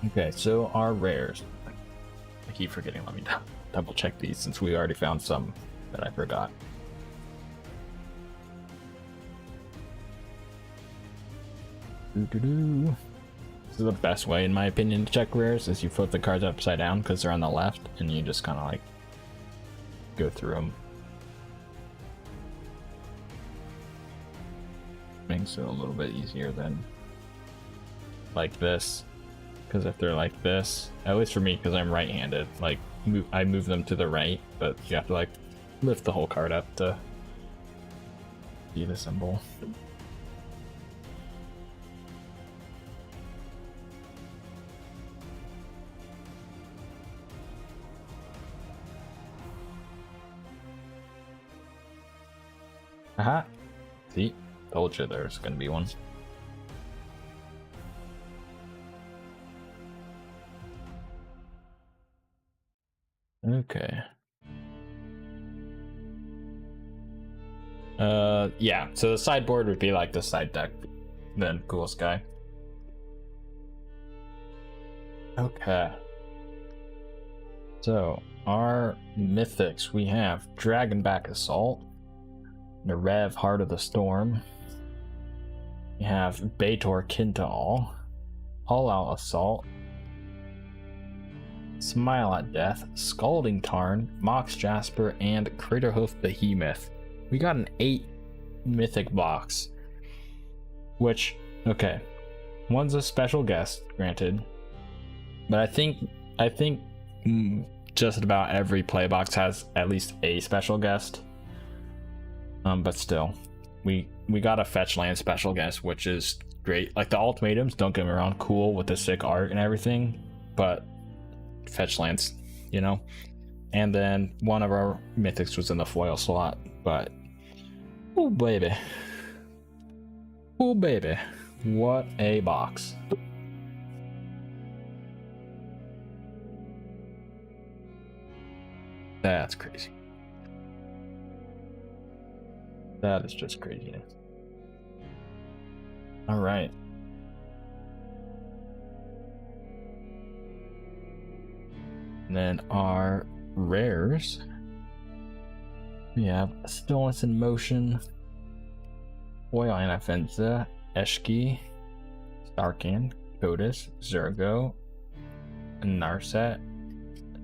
Speaker 1: Okay, so our rares. I keep forgetting. Let me double check these since we already found some that I forgot. This is the best way, in my opinion, to check rares, is you flip the cards upside down because they're on the left, and you just kind of like go through them. Makes it a little bit easier than like this, because if they're like this, at least for me, because I'm right-handed, like I move them to the right, but you have to like lift the whole card up to see the symbol. Aha! See? Told you there's gonna be one. Okay. Yeah, so the sideboard would be like the side deck, then Coolest Guy. Okay. So, our mythics, we have Dragonback Assault, Narev Heart of the Storm, we have Bator Kintal, All Out Assault, Smile at Death, Scalding Tarn, Mox Jasper, and Craterhoof Behemoth. We got an 8 mythic box, which, okay, one's a special guest, granted, but I think just about every play box has at least a special guest. But still, we got a fetch land special guest, which is great. Like the ultimatums, don't get me wrong, cool with the sick art and everything, but fetch lands, you know. And then one of our mythics was in the foil slot, but oh baby, what a box. That's crazy. That is just craziness. All right. And then our rares. We have Stillness in Motion, Oil Anafenza, Eshki, Starkin, Kotis, Zergo, Narset,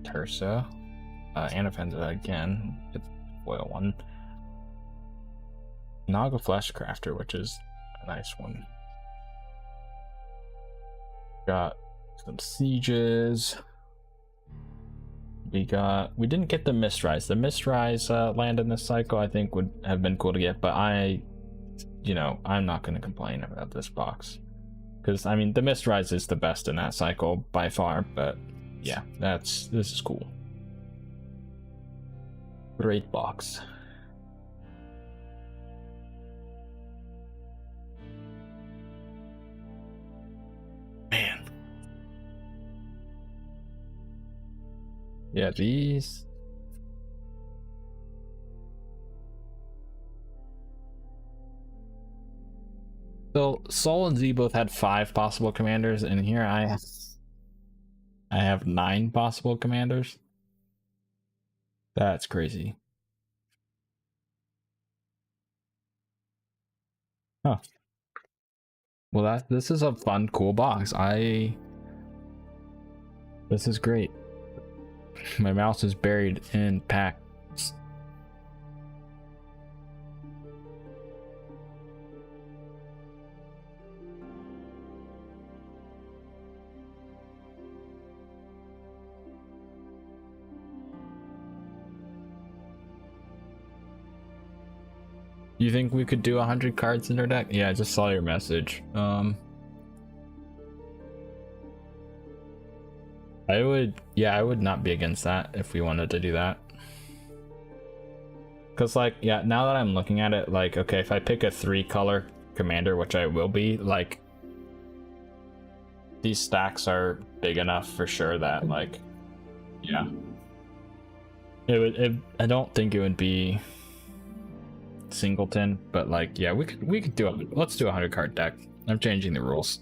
Speaker 1: Tursa, Anafenza again, it's foil one. Naga Fleshcrafter, which is a nice one. Got some sieges. We didn't get the Mistrise. The Mistrise land in this cycle I think would have been cool to get, but I'm not going to complain about this box. Because, I mean, the Mistrise is the best in that cycle by far, but yeah, this is cool. Great box. Man. Yeah, these. So Sol and Z both had 5 possible commanders, and here I have 9 possible commanders. That's crazy. Huh. Well, this is a fun, cool box. This is great. My mouse is buried in packs. You think we could do 100 cards in our deck? Yeah, I just saw your message. I would not be against that if we wanted to do that. Cause like, yeah, now that I'm looking at it, like, okay, if I pick a 3-color commander, which I will be, like, these stacks are big enough for sure that, like, yeah, I don't think it would be singleton, but like, yeah, we could do it. Let's do a 100 card deck. I'm changing the rules.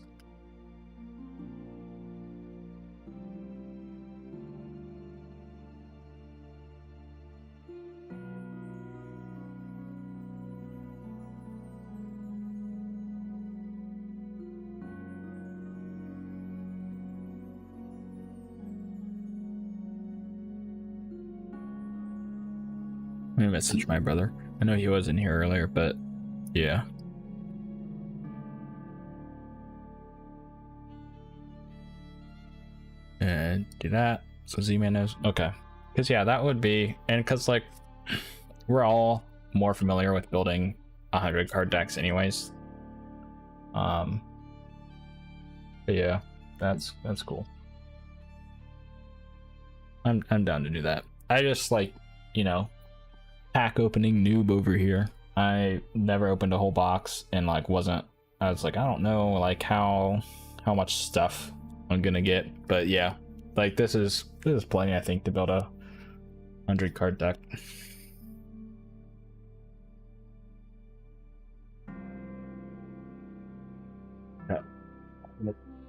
Speaker 1: Let me message my brother. I know he wasn't here earlier, but yeah. And do that so Z-Man knows. Okay. Because yeah, that would be, and because like we're all more familiar with building 100 card decks anyways. But yeah, that's cool. I'm down to do that. I just like, you know, pack opening noob over here. I never opened a whole box and like I was like, I don't know like how much stuff I'm gonna get, but yeah, like this is plenty I think to build a 100 card deck.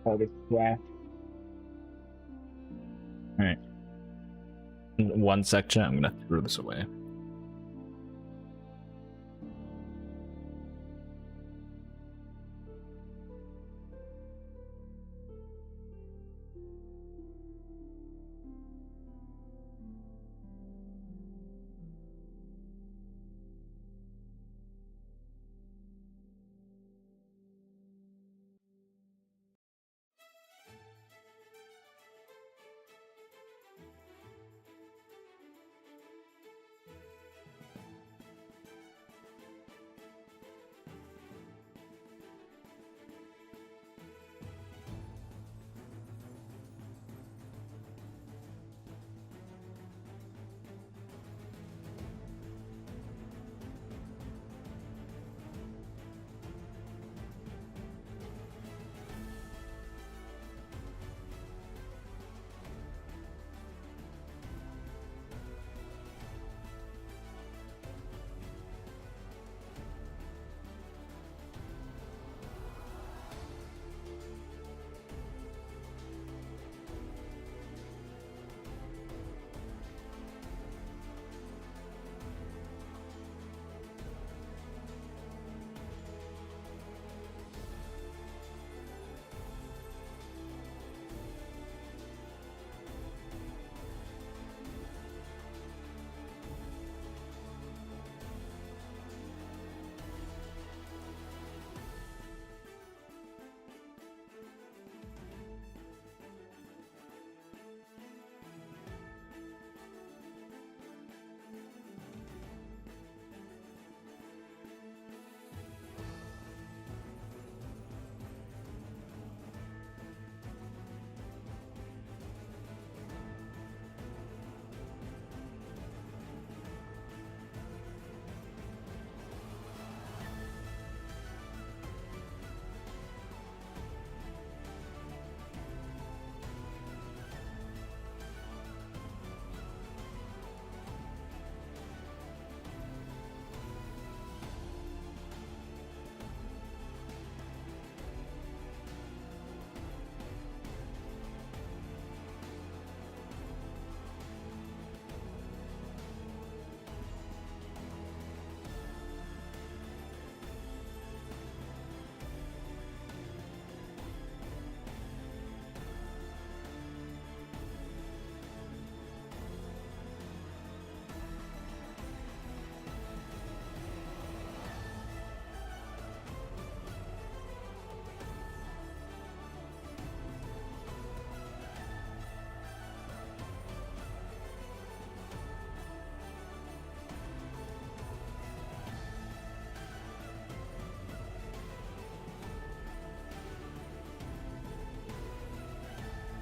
Speaker 1: All right. One section, I'm gonna throw this away.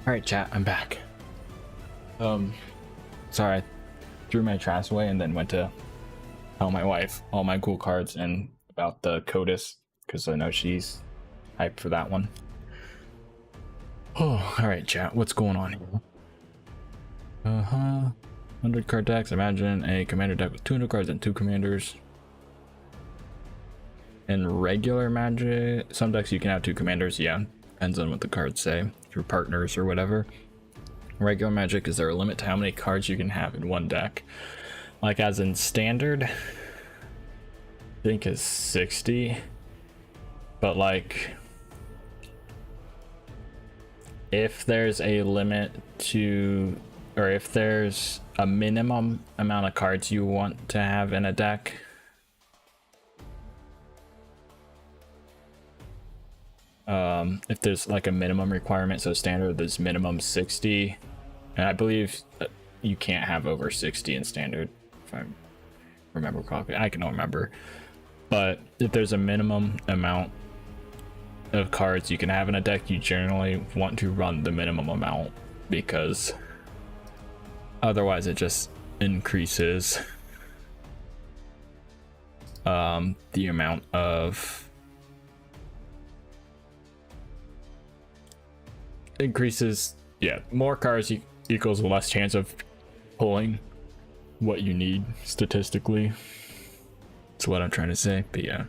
Speaker 1: All right, chat, I'm back. Sorry, I threw my trash away and then went to tell my wife all my cool cards and about the CODIS because I know she's hyped for that one. Oh, all right, chat, what's going on here? 100 card decks. Imagine a commander deck with 200 cards and 2 commanders. In regular Magic, some decks you can have 2 commanders. Yeah, depends on what the cards say. Your partners or whatever. Regular Magic, is there a limit to how many cards you can have in one deck? Like as in standard, I think is 60. But like, if there's a limit to, or if there's a minimum amount of cards you want to have in a deck, if there's like a minimum requirement, so standard there's minimum 60, and I believe you can't have over 60 in standard, if I remember correctly. I can remember, but if there's a minimum amount of cards you can have in a deck, you generally want to run the minimum amount, because otherwise it just increases the amount of more cards equals less chance of pulling what you need statistically. That's what I'm trying to say, but yeah.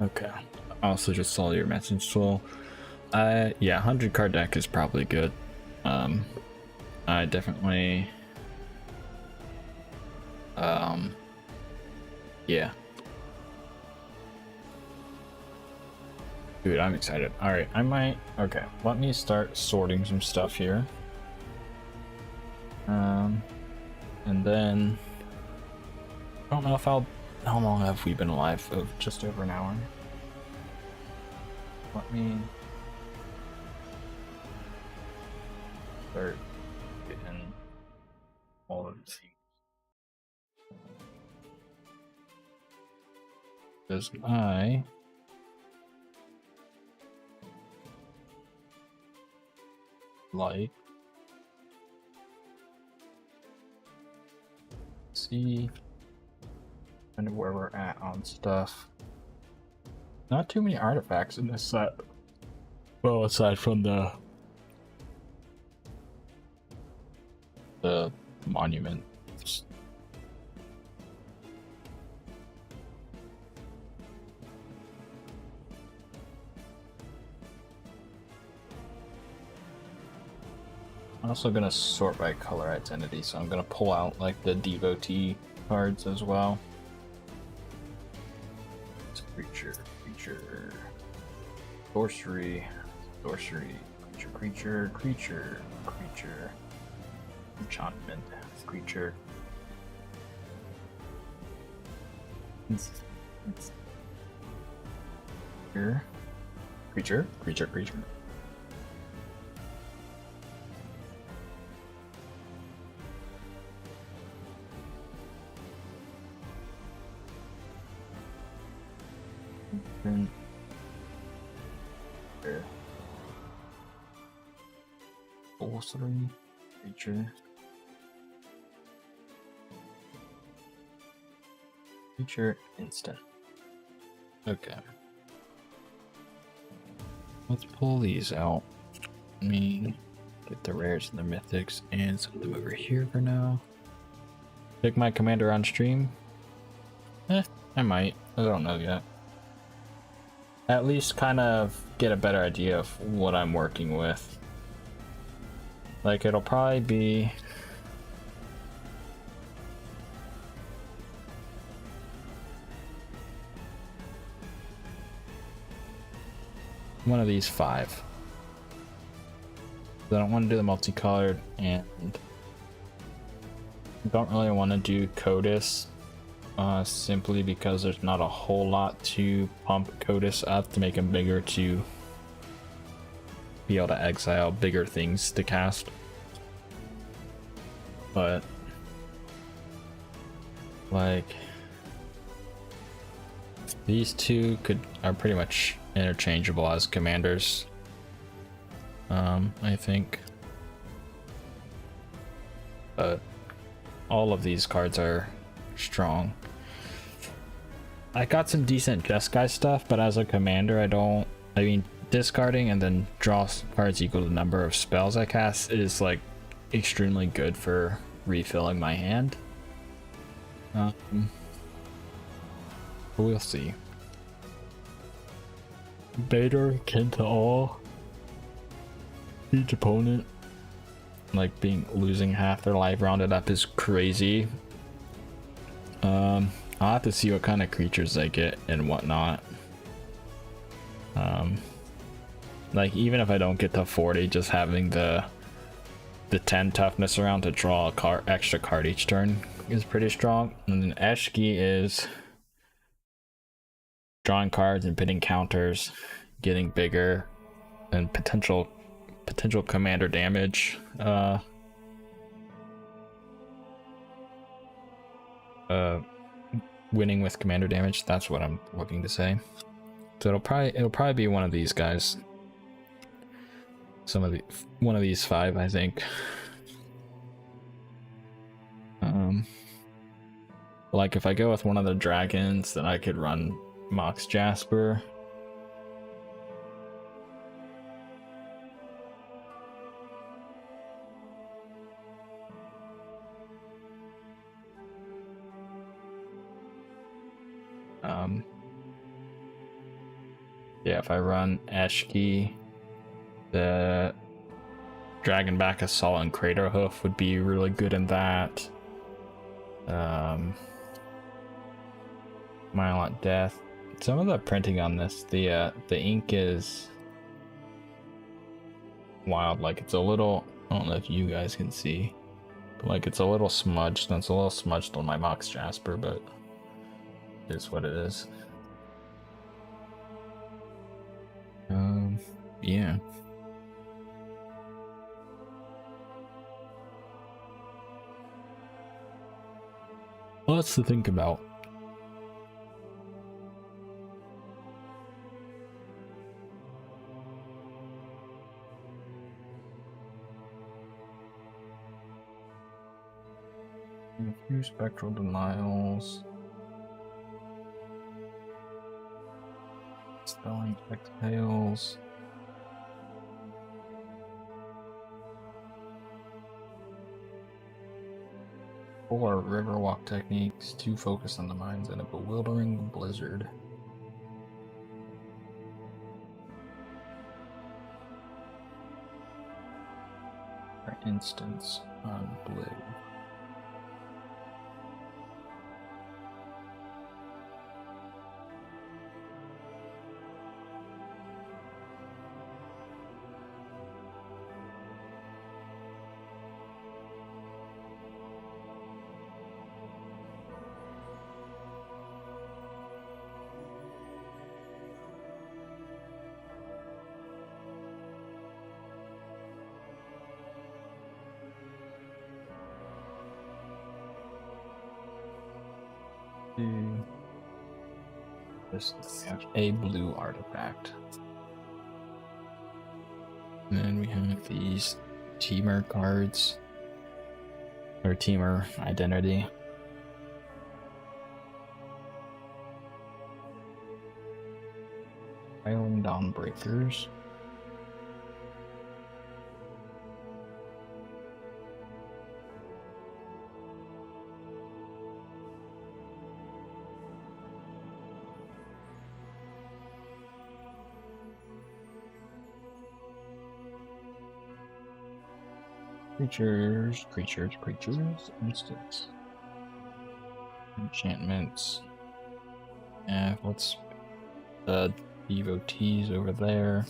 Speaker 1: Okay. I also just saw your message, so yeah, 100 card deck is probably good. I definitely yeah. Dude, I'm excited. All right, okay, let me start sorting some stuff here. And then I don't know if how long have we been live? Oh, just over an hour. Let me start getting all of these. Because I like see kind of where we're at on stuff. Not too many artifacts in this set. Well, aside from the monument. I'm also gonna sort by color identity, so I'm gonna pull out like the devotee cards as well. It's creature, sorcery, creature, enchantment, creature. It's here. Creature. Here. Sorcery, creature, instant. Okay. Let's pull these out. Let me get the rares and the mythics and set them over here for now. Pick my commander on stream? I might. I don't know yet. At least kind of get a better idea of what I'm working with. Like, it'll probably be... one of these 5. I don't want to do the multicolored, and don't really want to do Codis, simply because there's not a whole lot to pump Codis up to make him bigger to be able to exile bigger things to cast. But like these two are pretty much interchangeable as commanders. I think. But all of these cards are strong. I got some decent Jeskai stuff, but as a commander, I mean, discarding and then draw cards equal to the number of spells I cast is like extremely good for refilling my hand. But we'll see. Bader kin to all. Each opponent, like losing half their life rounded up, is crazy. I'll have to see what kind of creatures they get and whatnot. Like even if I don't get to 40, just having the 10 toughness around to draw a extra card each turn is pretty strong. And then Eshki is drawing cards and pitting counters, getting bigger, and potential commander damage. Winning with commander damage. That's what I'm looking to say. So it'll probably be one of these guys. One of these 5, I think. Like if I go with one of the dragons, then I could run Mox Jasper. Yeah, if I run Eshki, the Dragonback Assault and Crater Hoof would be really good in that. Violent Death. Some of the printing on this, the ink is wild. Like, it's a little, I don't know if you guys can see, but like it's a little smudged, and it's a little smudged on my Mox Jasper, but it is what it is. Yeah. Lots to think about. A few spectral denials. Spelling exhales. Four Riverwalk techniques, 2 focus on the minds, and a bewildering blizzard. For instance, on blue. This is a blue artifact. And then we have these teamer cards, or teamer identity. Island Dawnbreakers. Creatures, instance. Enchantments. Yeah, what's the devotees over there?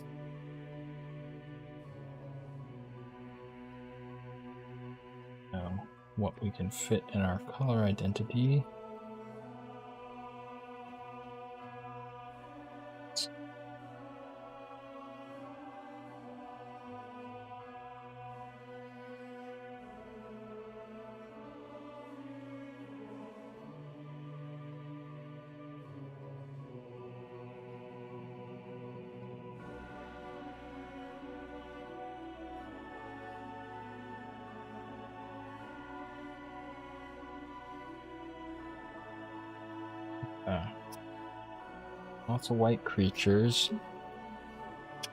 Speaker 1: Now, what we can fit in our color identity. Lots of white creatures.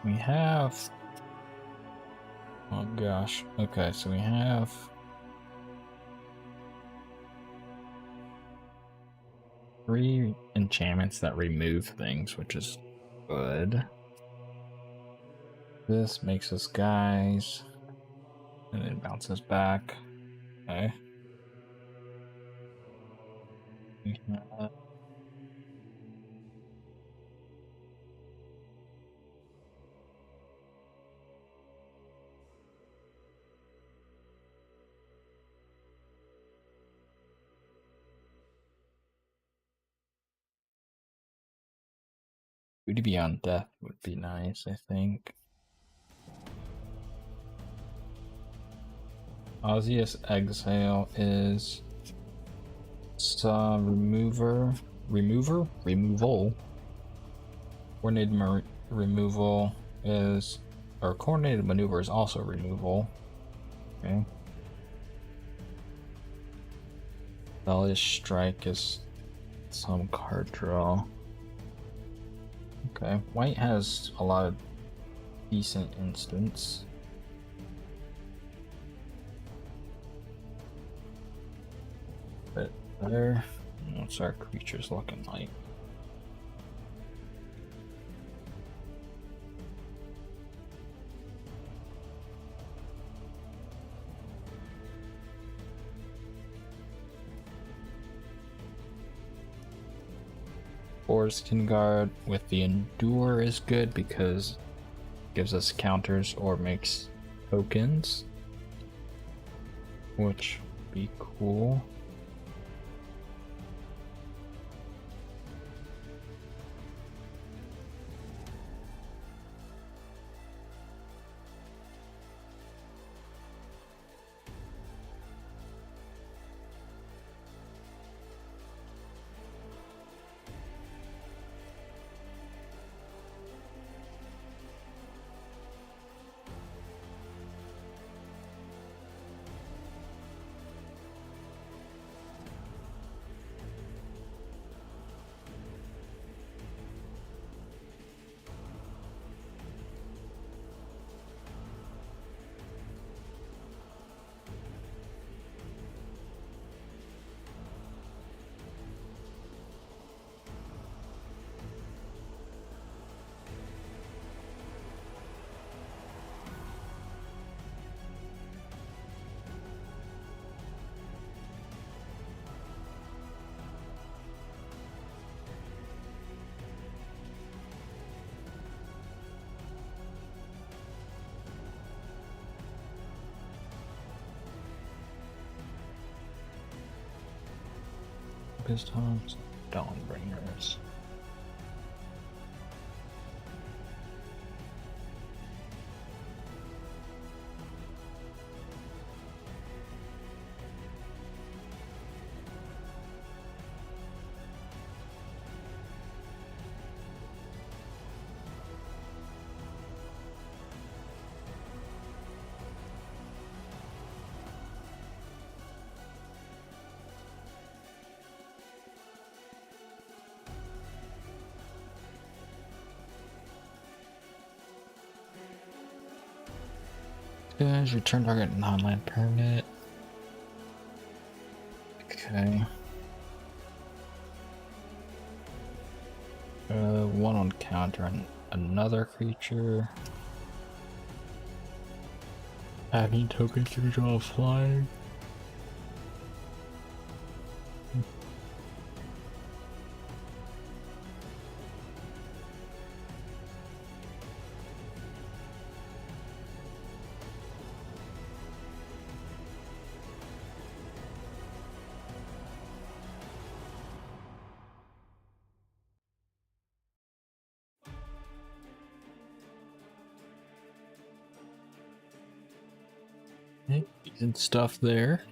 Speaker 1: We have... Oh gosh. Okay, so we have... 3 enchantments that remove things, which is good. This makes us guys. And it bounces back. Okay. We have... Beauty Beyond Death would be nice, I think. Osseous Exhale is some removal. Coordinated removal is, or coordinated maneuver is also removal. Okay. Rebellious Strike is some card draw. Okay, white has a lot of decent instants. But there, what's our creatures looking like? Forest can guard with the Endure is good because it gives us counters or makes tokens, which would be cool. Pistons, Dawnbringers. Guys, return target non-land permanent. Okay. One on counter and another creature. Adding tokens to draw flying. Decent stuff there.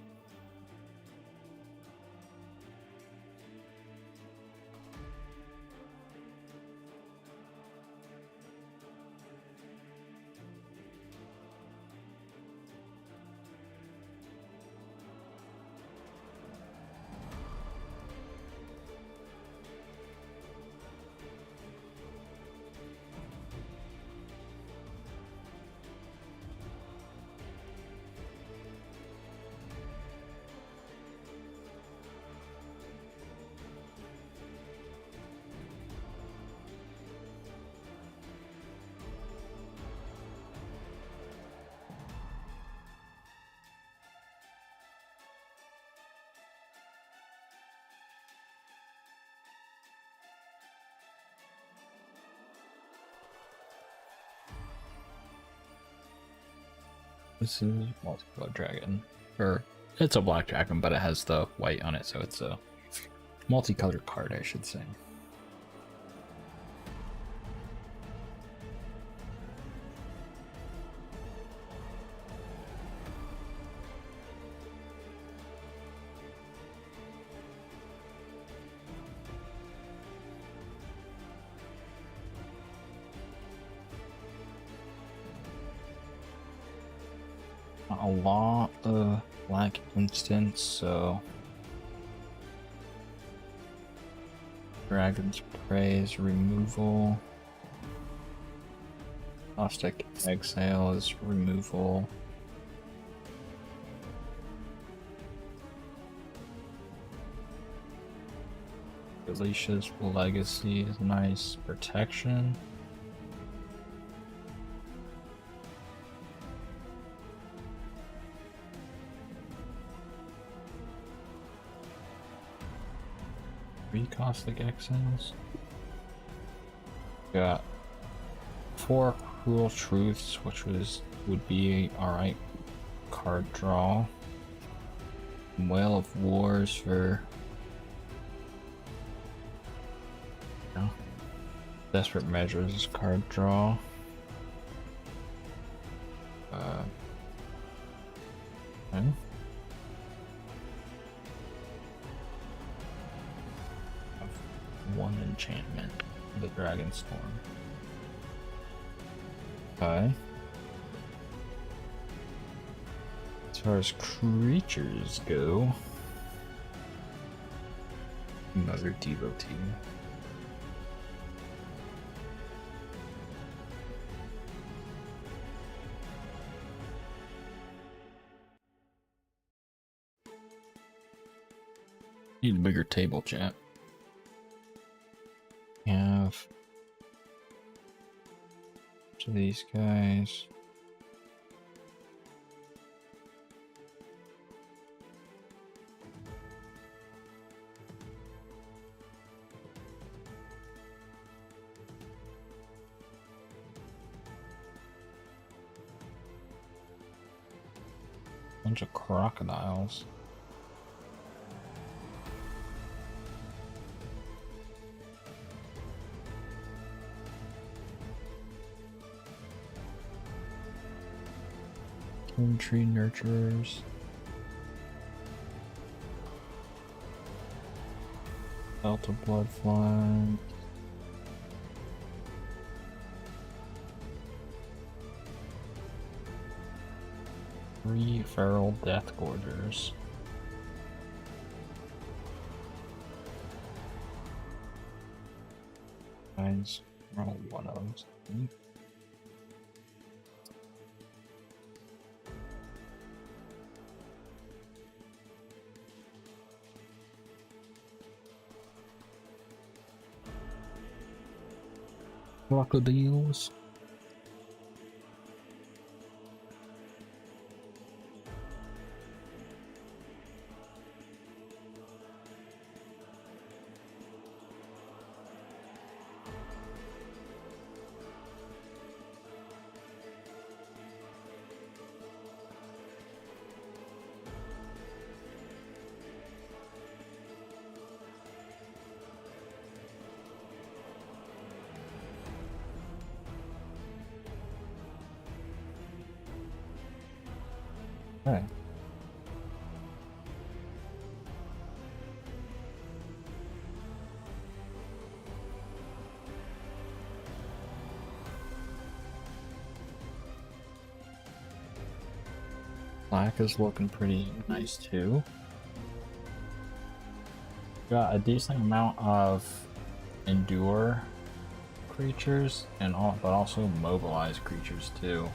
Speaker 1: This is multicolored dragon, or it's a black dragon, but it has the white on it, so it's a multicolored card, I should say. A lot of black instants, so Dragon's Praise removal. Caustic Exile is removal. Alicia's Legacy is nice. Protection. Three Caustic Exiles. Got 4 Cruel Truths, which would be alright card draw. Whale of Wars for Desperate Measures card draw. Okay. One enchantment, the Dragonstorm. Okay. As far as creatures go, another devotee. Need a bigger table, chat. Have each of these guys. Bunch of crocodiles. Tree Nurturers. Delta Bloodfly. Three Feral Death Gorgers. Guys, roll one of them. Crocodiles. Okay. Black is looking pretty nice too. Got a decent amount of endure creatures but also mobilize creatures too.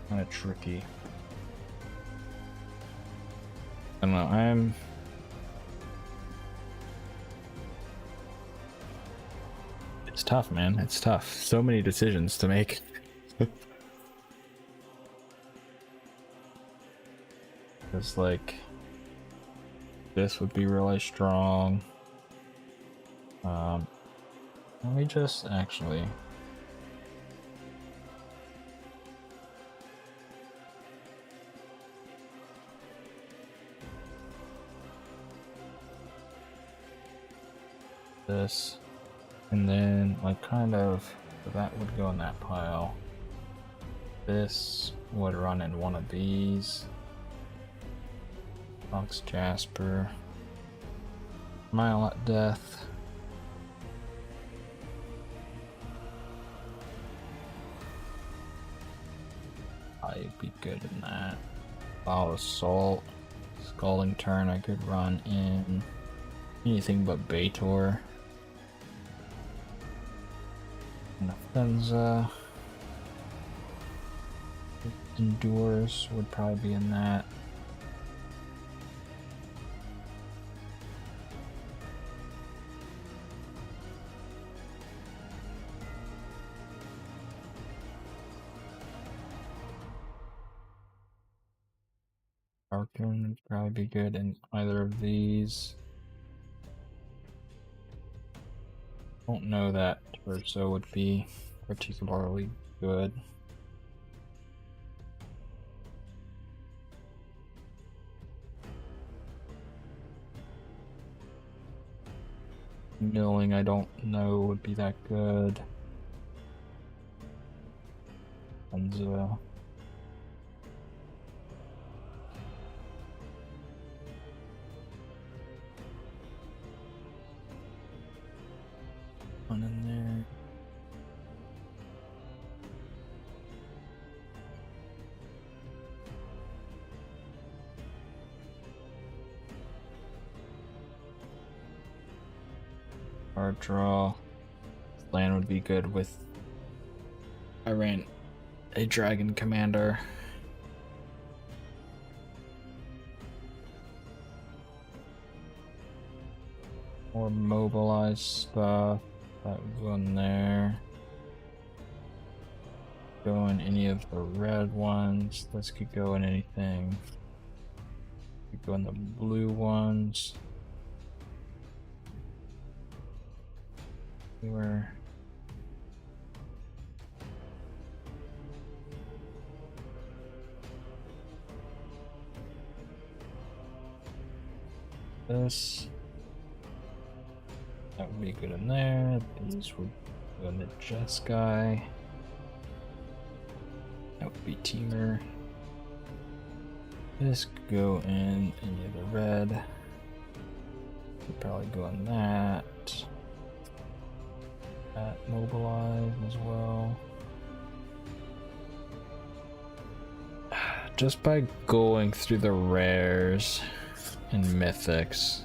Speaker 1: Kind of tricky. I don't know, it's tough, man. It's tough. So many decisions to make. It's like this would be really strong. Let me just actually this, and then like kind of that would go in that pile. This would run in one of these. Fox Jasper, Mile at Death. I'd be good in that. Foul Assault, Scalding Turn. I could run in anything but Baitor. Nafenza. Endures would probably be in that. Tarkir would probably be good in either of these. Don't know that torso would be particularly good. Milling, I don't know would be that good. And one in there. Card draw. Land would be good with. I ran a dragon commander. More mobilized stuff. That would go in there. Go in any of the red ones. This could go in anything. Could go in the blue ones. Where this. That would be good in there. These would go in the Jess guy. That would be Teamer. This could go in any of the red. Could probably go in that. That mobilize as well. Just by going through the rares and mythics,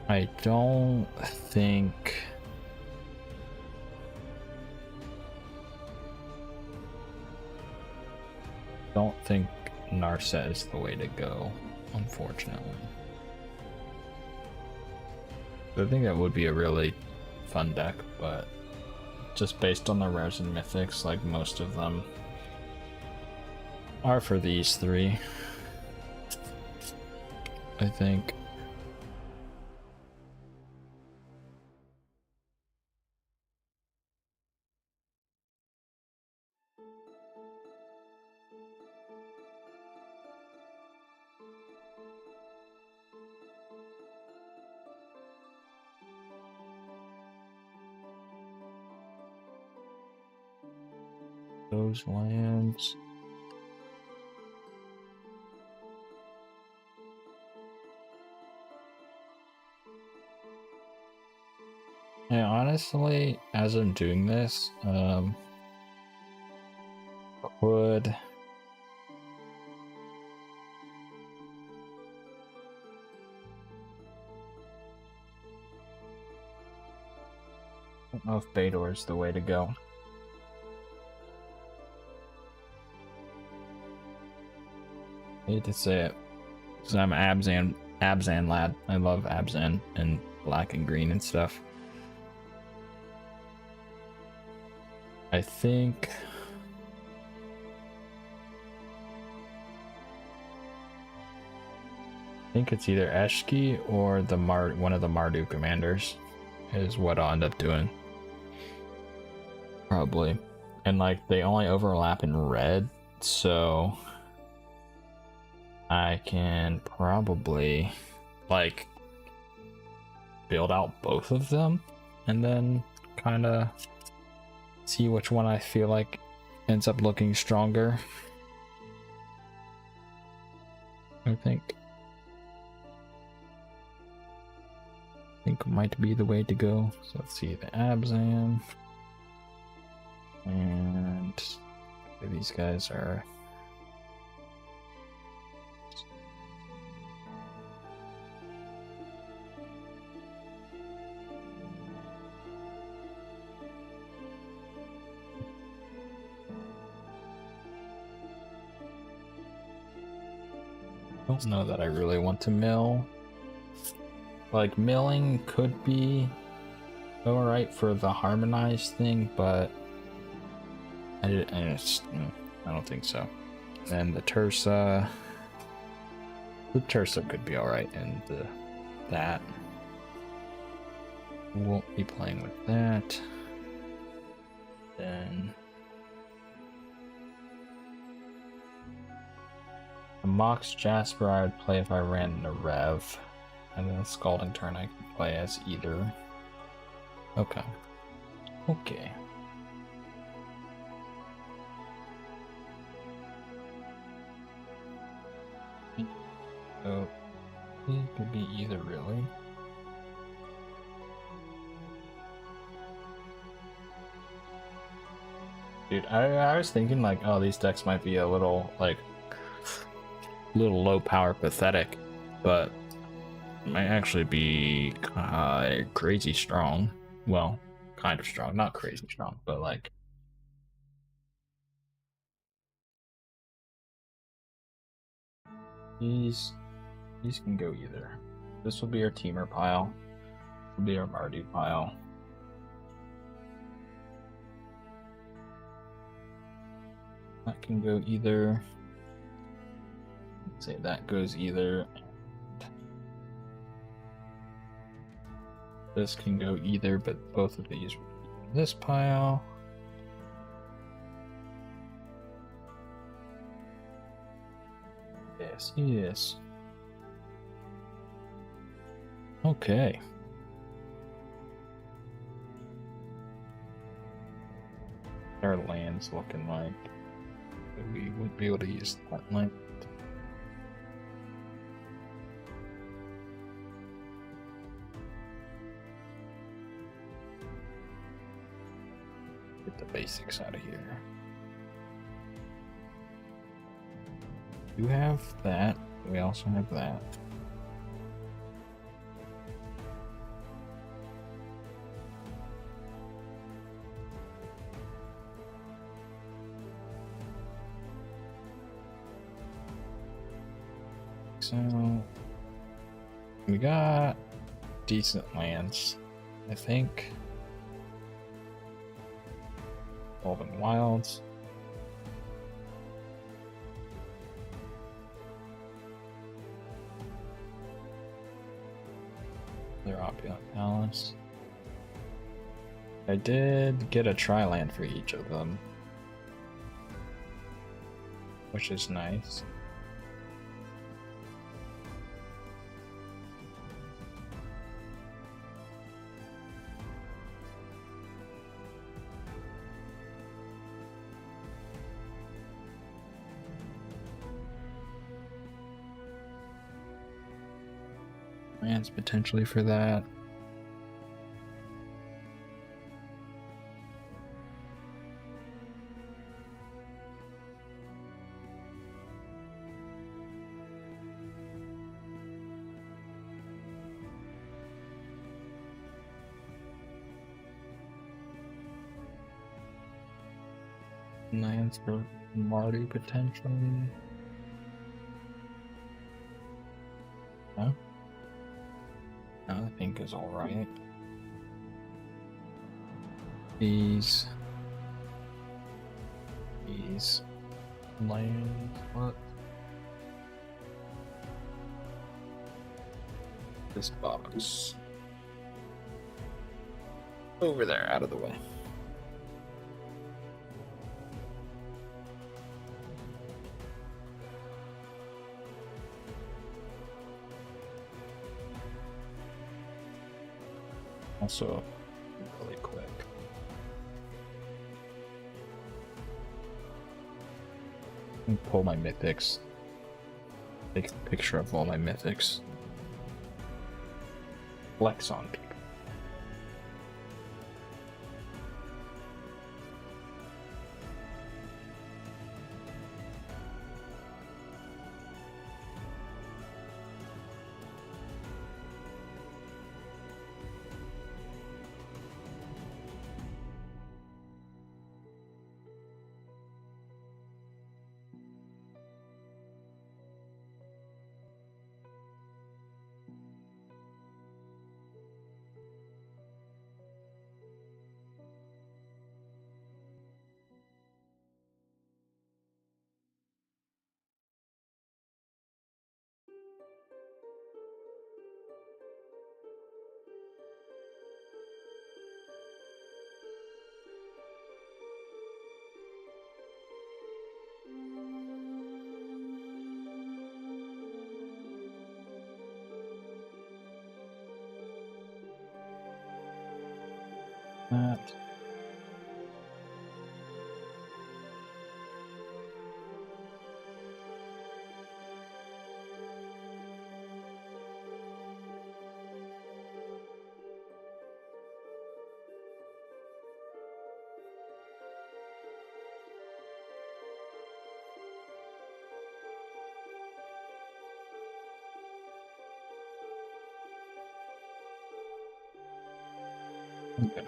Speaker 1: I don't think Narset is the way to go, unfortunately. I think that would be a really fun deck, but just based on the rares and mythics, like most of them are for these three, I think. Those lands. Yeah, honestly, as I'm doing this, would I don't know if Bador is the way to go. I hate to say it, because I'm an Abzan lad. I love Abzan and black and green and stuff. I think it's either Eshki or the one of the Mardu commanders is what I'll end up doing. Probably. And like they only overlap in red, so I can probably like build out both of them and then kind of see which one I feel like ends up looking stronger. I think might be the way to go. So let's see the Abzan, and these guys are don't know that I really want to mill. Like, milling could be alright for the harmonized thing, but I don't think so. And the Tursa could be alright in that. Won't be playing with that. Then the Mox Jasper I would play if I ran into Rev. And then the Scalding Turn I can play as either. Okay. Okay. So it could be either really. Dude, I was thinking like, oh, these decks might be a little like low power pathetic, but might actually be crazy strong. Well, kind of strong, not crazy strong, but like these can go either. This will be our teamer pile. This will be our Mardu pile. That can go either. Let's say that goes either. This can go either, but both of these will be in this pile. Yes, yes. Okay. Our land's looking like we wouldn't be able to use that land. Get the basics out of here. You have that. We also have that. So we got decent lands, I think. Golden Wilds. Their Opulent Palace. I did get a tri-land for each of them, which is nice. Lands potentially for that. Lands for Marty potentially. No? I think is alright. These lands, what? This box. Over there, out of the way. Also, really quick. Let me pull my mythics. Take a picture of all my mythics. Flex on people. that. Okay.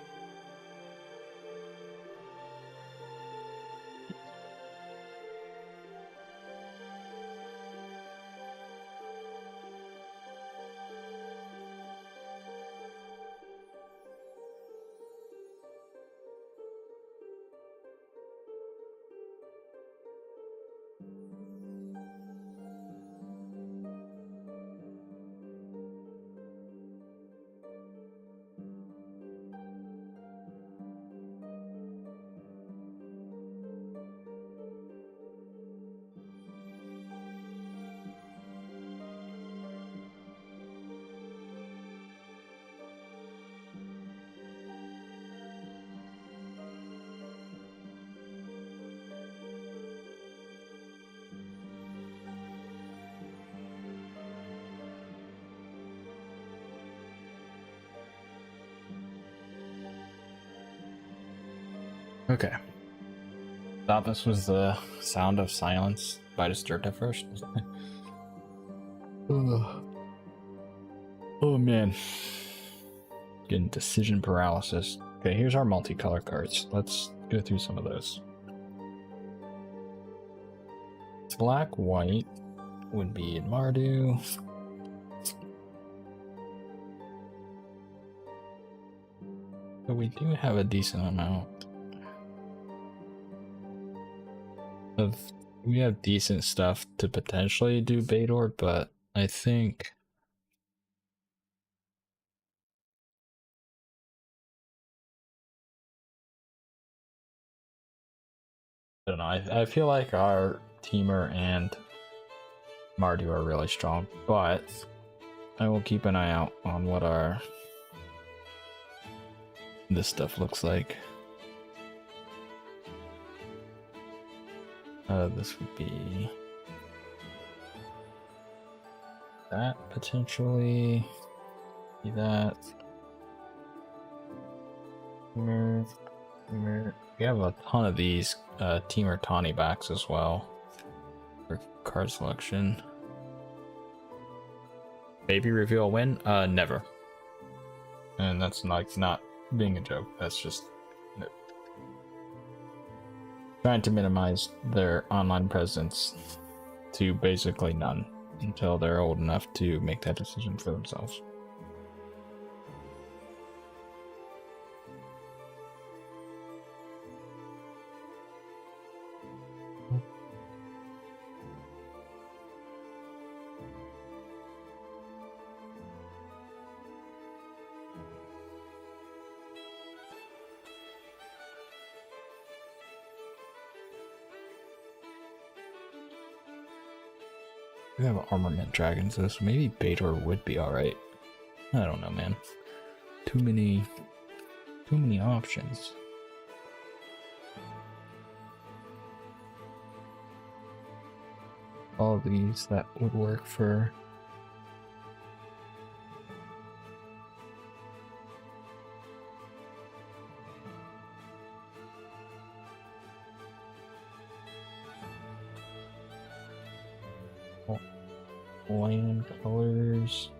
Speaker 1: Okay. Thought this was the sound of silence by Disturbed at first. Ugh. Oh man. Getting decision paralysis. Okay, here's our multicolor cards. Let's go through some of those. Black, white would be in Mardu. But we do have a decent amount of, we have decent stuff to potentially do Bator, but I think I don't know, I feel like our Teamer and Mardu are really strong, but I will keep an eye out on what our this stuff looks like. This would be that potentially. Be that. We have a ton of these Teamer Tawny backs as well for card selection. Baby reveal win? Never. And that's like not being a joke. That's just trying to minimize their online presence to basically none until they're old enough to make that decision for themselves. We have armament dragons though, so maybe Bator would be alright. I don't know, man. Too many options. All of these that would work for land colors.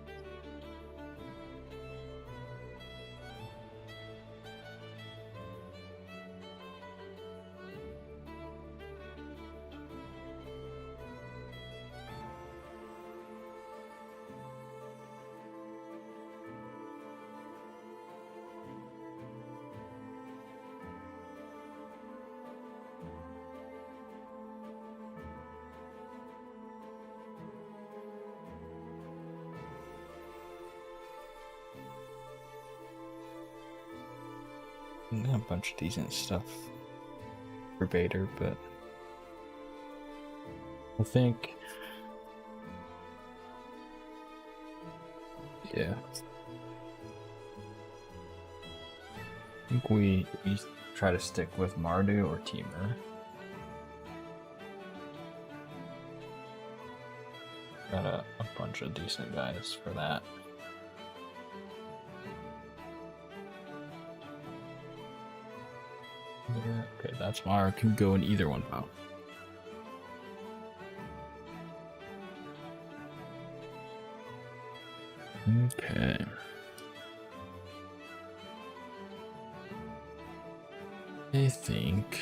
Speaker 1: A bunch of decent stuff for Bator, but I think, yeah, think we try to stick with Mardu or Temur. Got a bunch of decent guys for that. Yeah, okay, that's why I can go in either one now. Okay. I think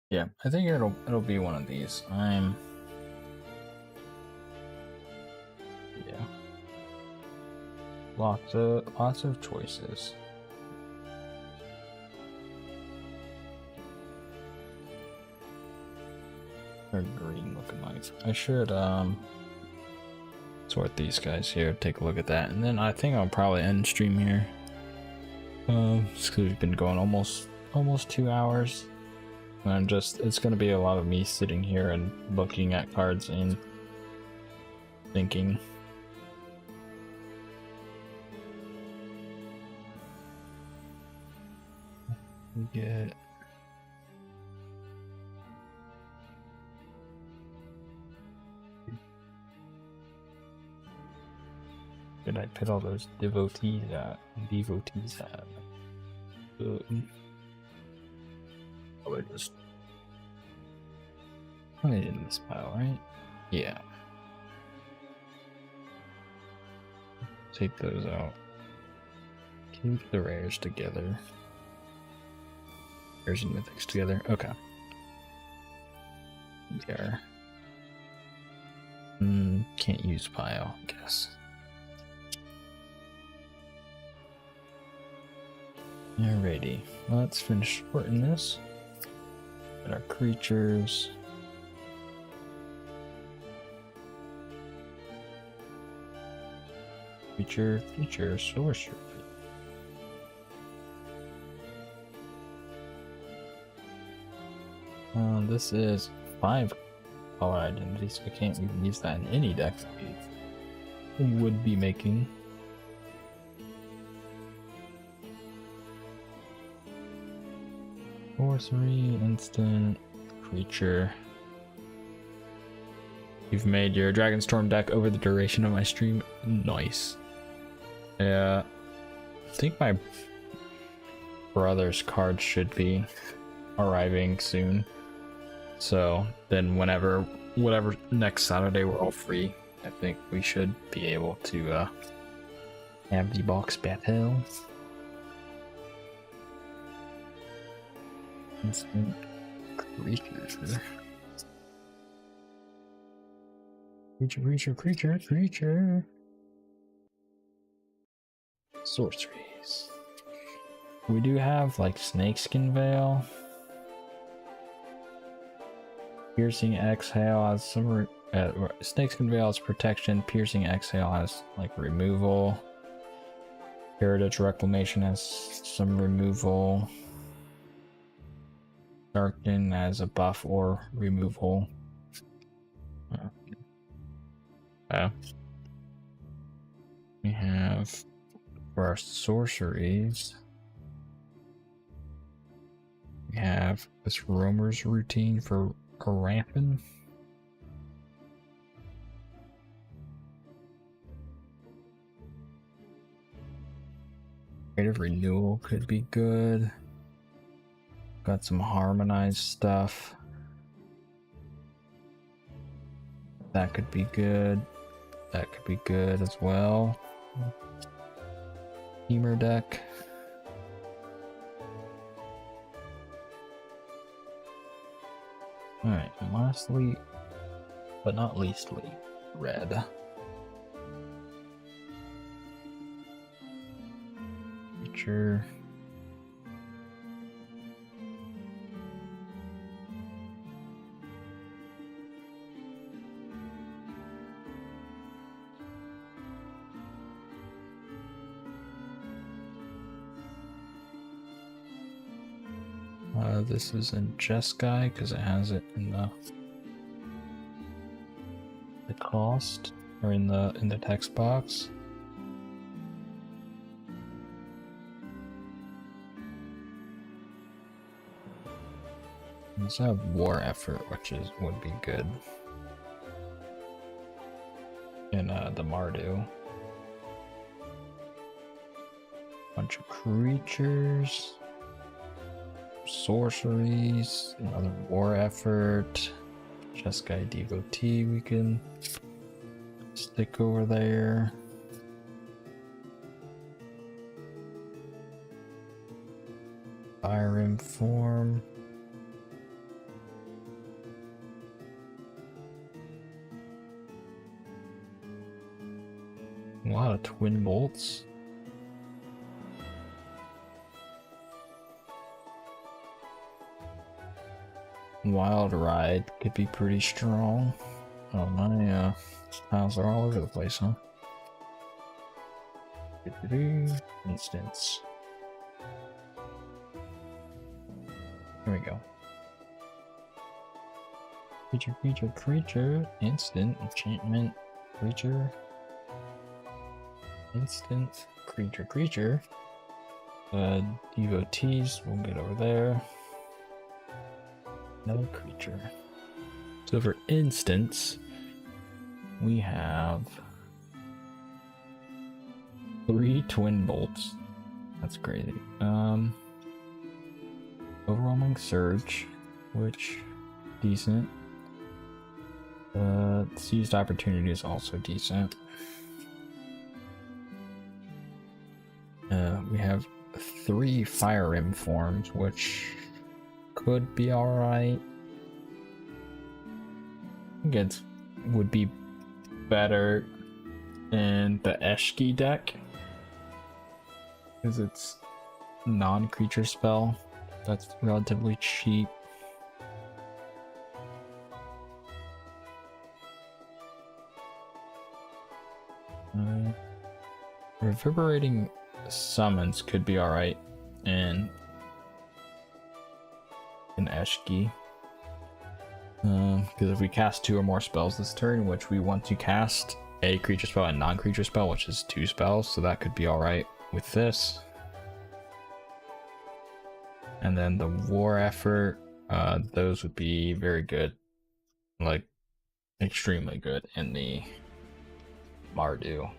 Speaker 1: yeah, I think it'll be one of these. Yeah. Lots of choices. They're green looking nice. I should sort these guys here, take a look at that, and then I think I'll probably end stream here. Just because we've been going almost 2 hours. And it's gonna be a lot of me sitting here and looking at cards and thinking. We get did I put all those devotees at? Probably just put it in this pile, right? Yeah. Take those out. Keep the rares together. Rares and mythics together. Okay. There. Can't use pile, I guess. Alrighty, let's finish sorting this. Got our creatures. Feature, sorcery. This is 5 color identities. I can't even use that in any deck we would be making. Sorcery, instant, creature. You've made your Dragonstorm deck over the duration of my stream. Nice. Yeah, I think my brother's card should be arriving soon. So then whatever next Saturday we're all free, I think we should be able to have the box battle. Instant creature. Creature. Sorceries. We do have like Snakeskin Veil. Piercing Exhale has some Snakeskin Veil has protection. Piercing Exhale has like removal. Heritage Reclamation has some removal. Darken as a buff or removal. We have for our sorceries. We have this Roamer's Routine for a Rampin. Creative Renewal could be good. Got some harmonized stuff. That could be good. That could be good as well. Temur deck. Alright, and lastly, but not leastly, red. Feature. This isn't just guy because it has it in the the cost or in the text box. Let's have war effort, which would be good. In the Mardu. Bunch of creatures. Sorceries, another war effort. Jeskai Devotee we can stick over there. Fire Inform. A lot of twin bolts. Wild Ride could be pretty strong. Oh, my tiles are all over the place, huh? Instance. Here we go. Creature, creature, creature. Instant, enchantment, creature. Instant, creature, creature. Devotees, we'll get over there. Another creature. So for instance, we have 3 twin bolts. That's crazy. Overwhelming Surge, which decent. Seized Opportunity is also decent. We have 3 Fire Informs, which could be alright. I think it would be better in the Eshki deck because it's non-creature spell that's relatively cheap. Reverberating Summons could be alright in Eshki. Because if we cast 2 or more spells this turn, which we want to cast a creature spell and non-creature spell, which is 2 spells, so that could be alright with this. And then the war effort, those would be very good, like extremely good in the Mardu.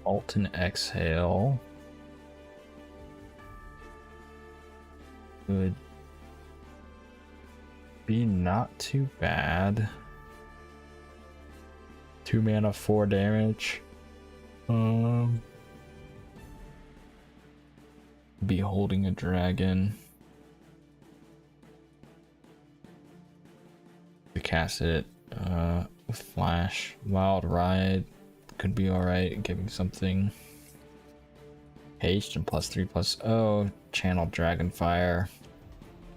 Speaker 1: Alton Exhale would be not too bad. 2 mana, 4 damage. Beholding a Dragon. To cast it with Flash. Wild Ride could be alright, giving something. Haste and +3/+0. Channel Dragonfire.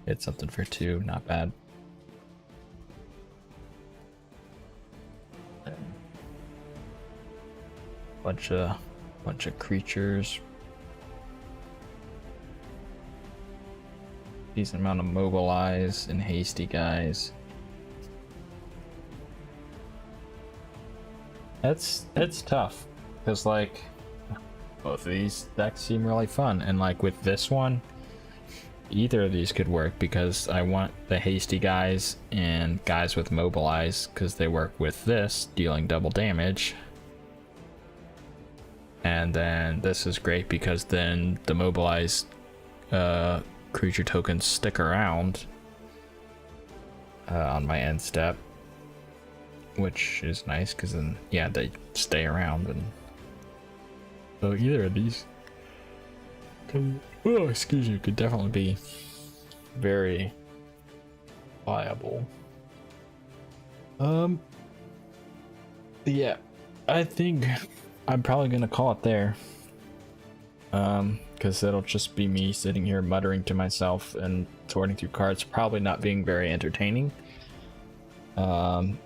Speaker 1: Get something for 2, not bad. Bunch of creatures. Decent amount of mobilize and hasty guys. It's tough because like both of these decks seem really fun, and like with this one, either of these could work because I want the hasty guys and guys with mobilize because they work with this, dealing double damage. And then this is great because then the mobilized creature tokens stick around on my end step, which is nice because then yeah, they stay around. And so either of these could, oh excuse me, could definitely be very viable. Yeah, I think I'm probably gonna call it there, because it'll just be me sitting here muttering to myself and sorting through cards, probably not being very entertaining. So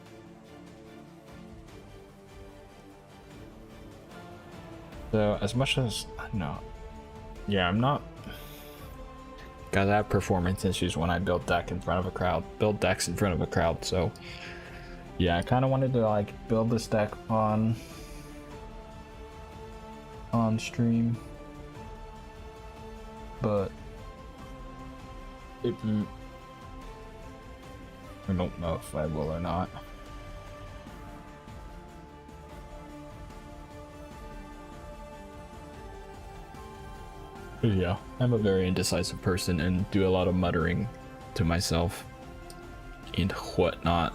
Speaker 1: as much as no, yeah, I'm not Guys, I have performance issues when I build decks in front of a crowd. So yeah, I kind of wanted to like build this deck on stream, but I don't know if I will or not. Yeah, I'm a very indecisive person and do a lot of muttering to myself and whatnot.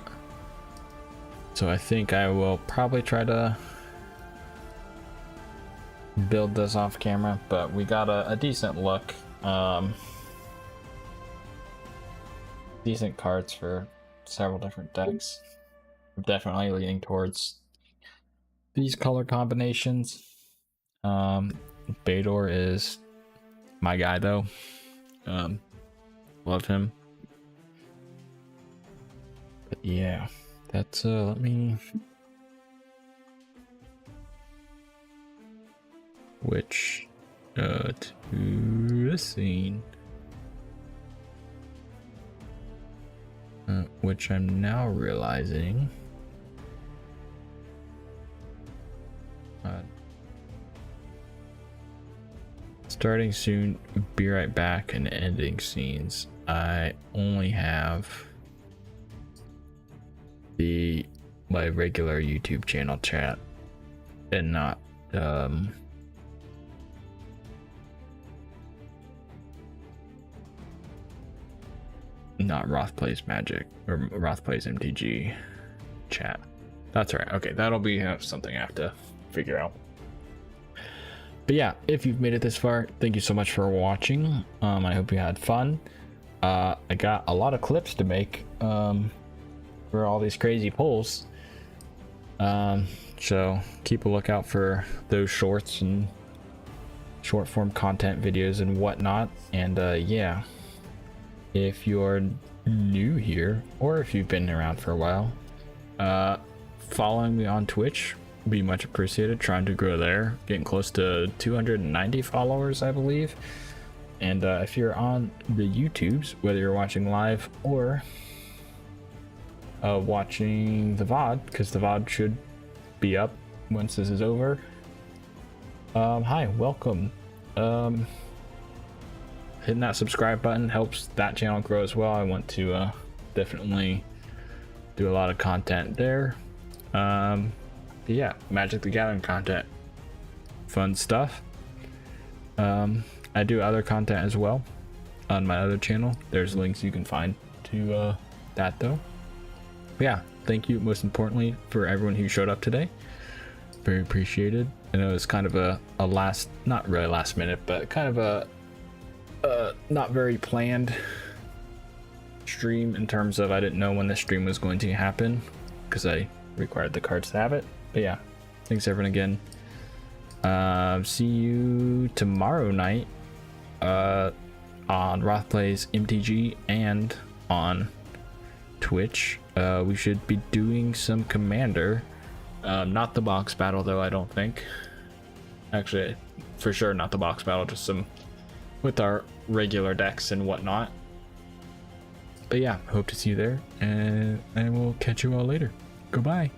Speaker 1: So I think I will probably try to build this off camera, but we got a decent look. Decent cards for several different decks. I'm definitely leaning towards these color combinations. Bador is my guy though. Love him. But yeah, that's let me switch to the scene, which I'm now realizing starting soon, be right back, and ending scenes. I only have my regular YouTube channel chat and not Roth Plays Magic or Roth Plays MTG chat. That's right. Okay, that'll be something I have to figure out. But yeah, if you've made it this far, thank you so much for watching. I hope you had fun. I got a lot of clips to make for all these crazy polls. So keep a lookout for those shorts and short form content videos and whatnot. And yeah, if you're new here or if you've been around for a while, following me on Twitch be much appreciated. Trying to grow there, getting close to 290 followers, I believe. And if you're on the YouTubes, whether you're watching live or watching the VOD, because the VOD should be up once this is over, hi, welcome. Hitting that subscribe button helps that channel grow as well. I want to definitely do a lot of content there. Yeah, Magic the Gathering content, fun stuff. I do other content as well on my other channel. There's links you can find to that though. But yeah, thank you most importantly for everyone who showed up today. Very appreciated. I know it's kind of a last, not really last minute, but kind of a not very planned stream in terms of I didn't know when the stream was going to happen because I required the cards to have it. But yeah, thanks everyone again. See you tomorrow night on Roth Plays MTG and on Twitch. We should be doing some Commander, not the box battle though, I don't think. Actually, for sure not the box battle, just some with our regular decks and whatnot. But yeah, hope to see you there, and I will catch you all later. Goodbye.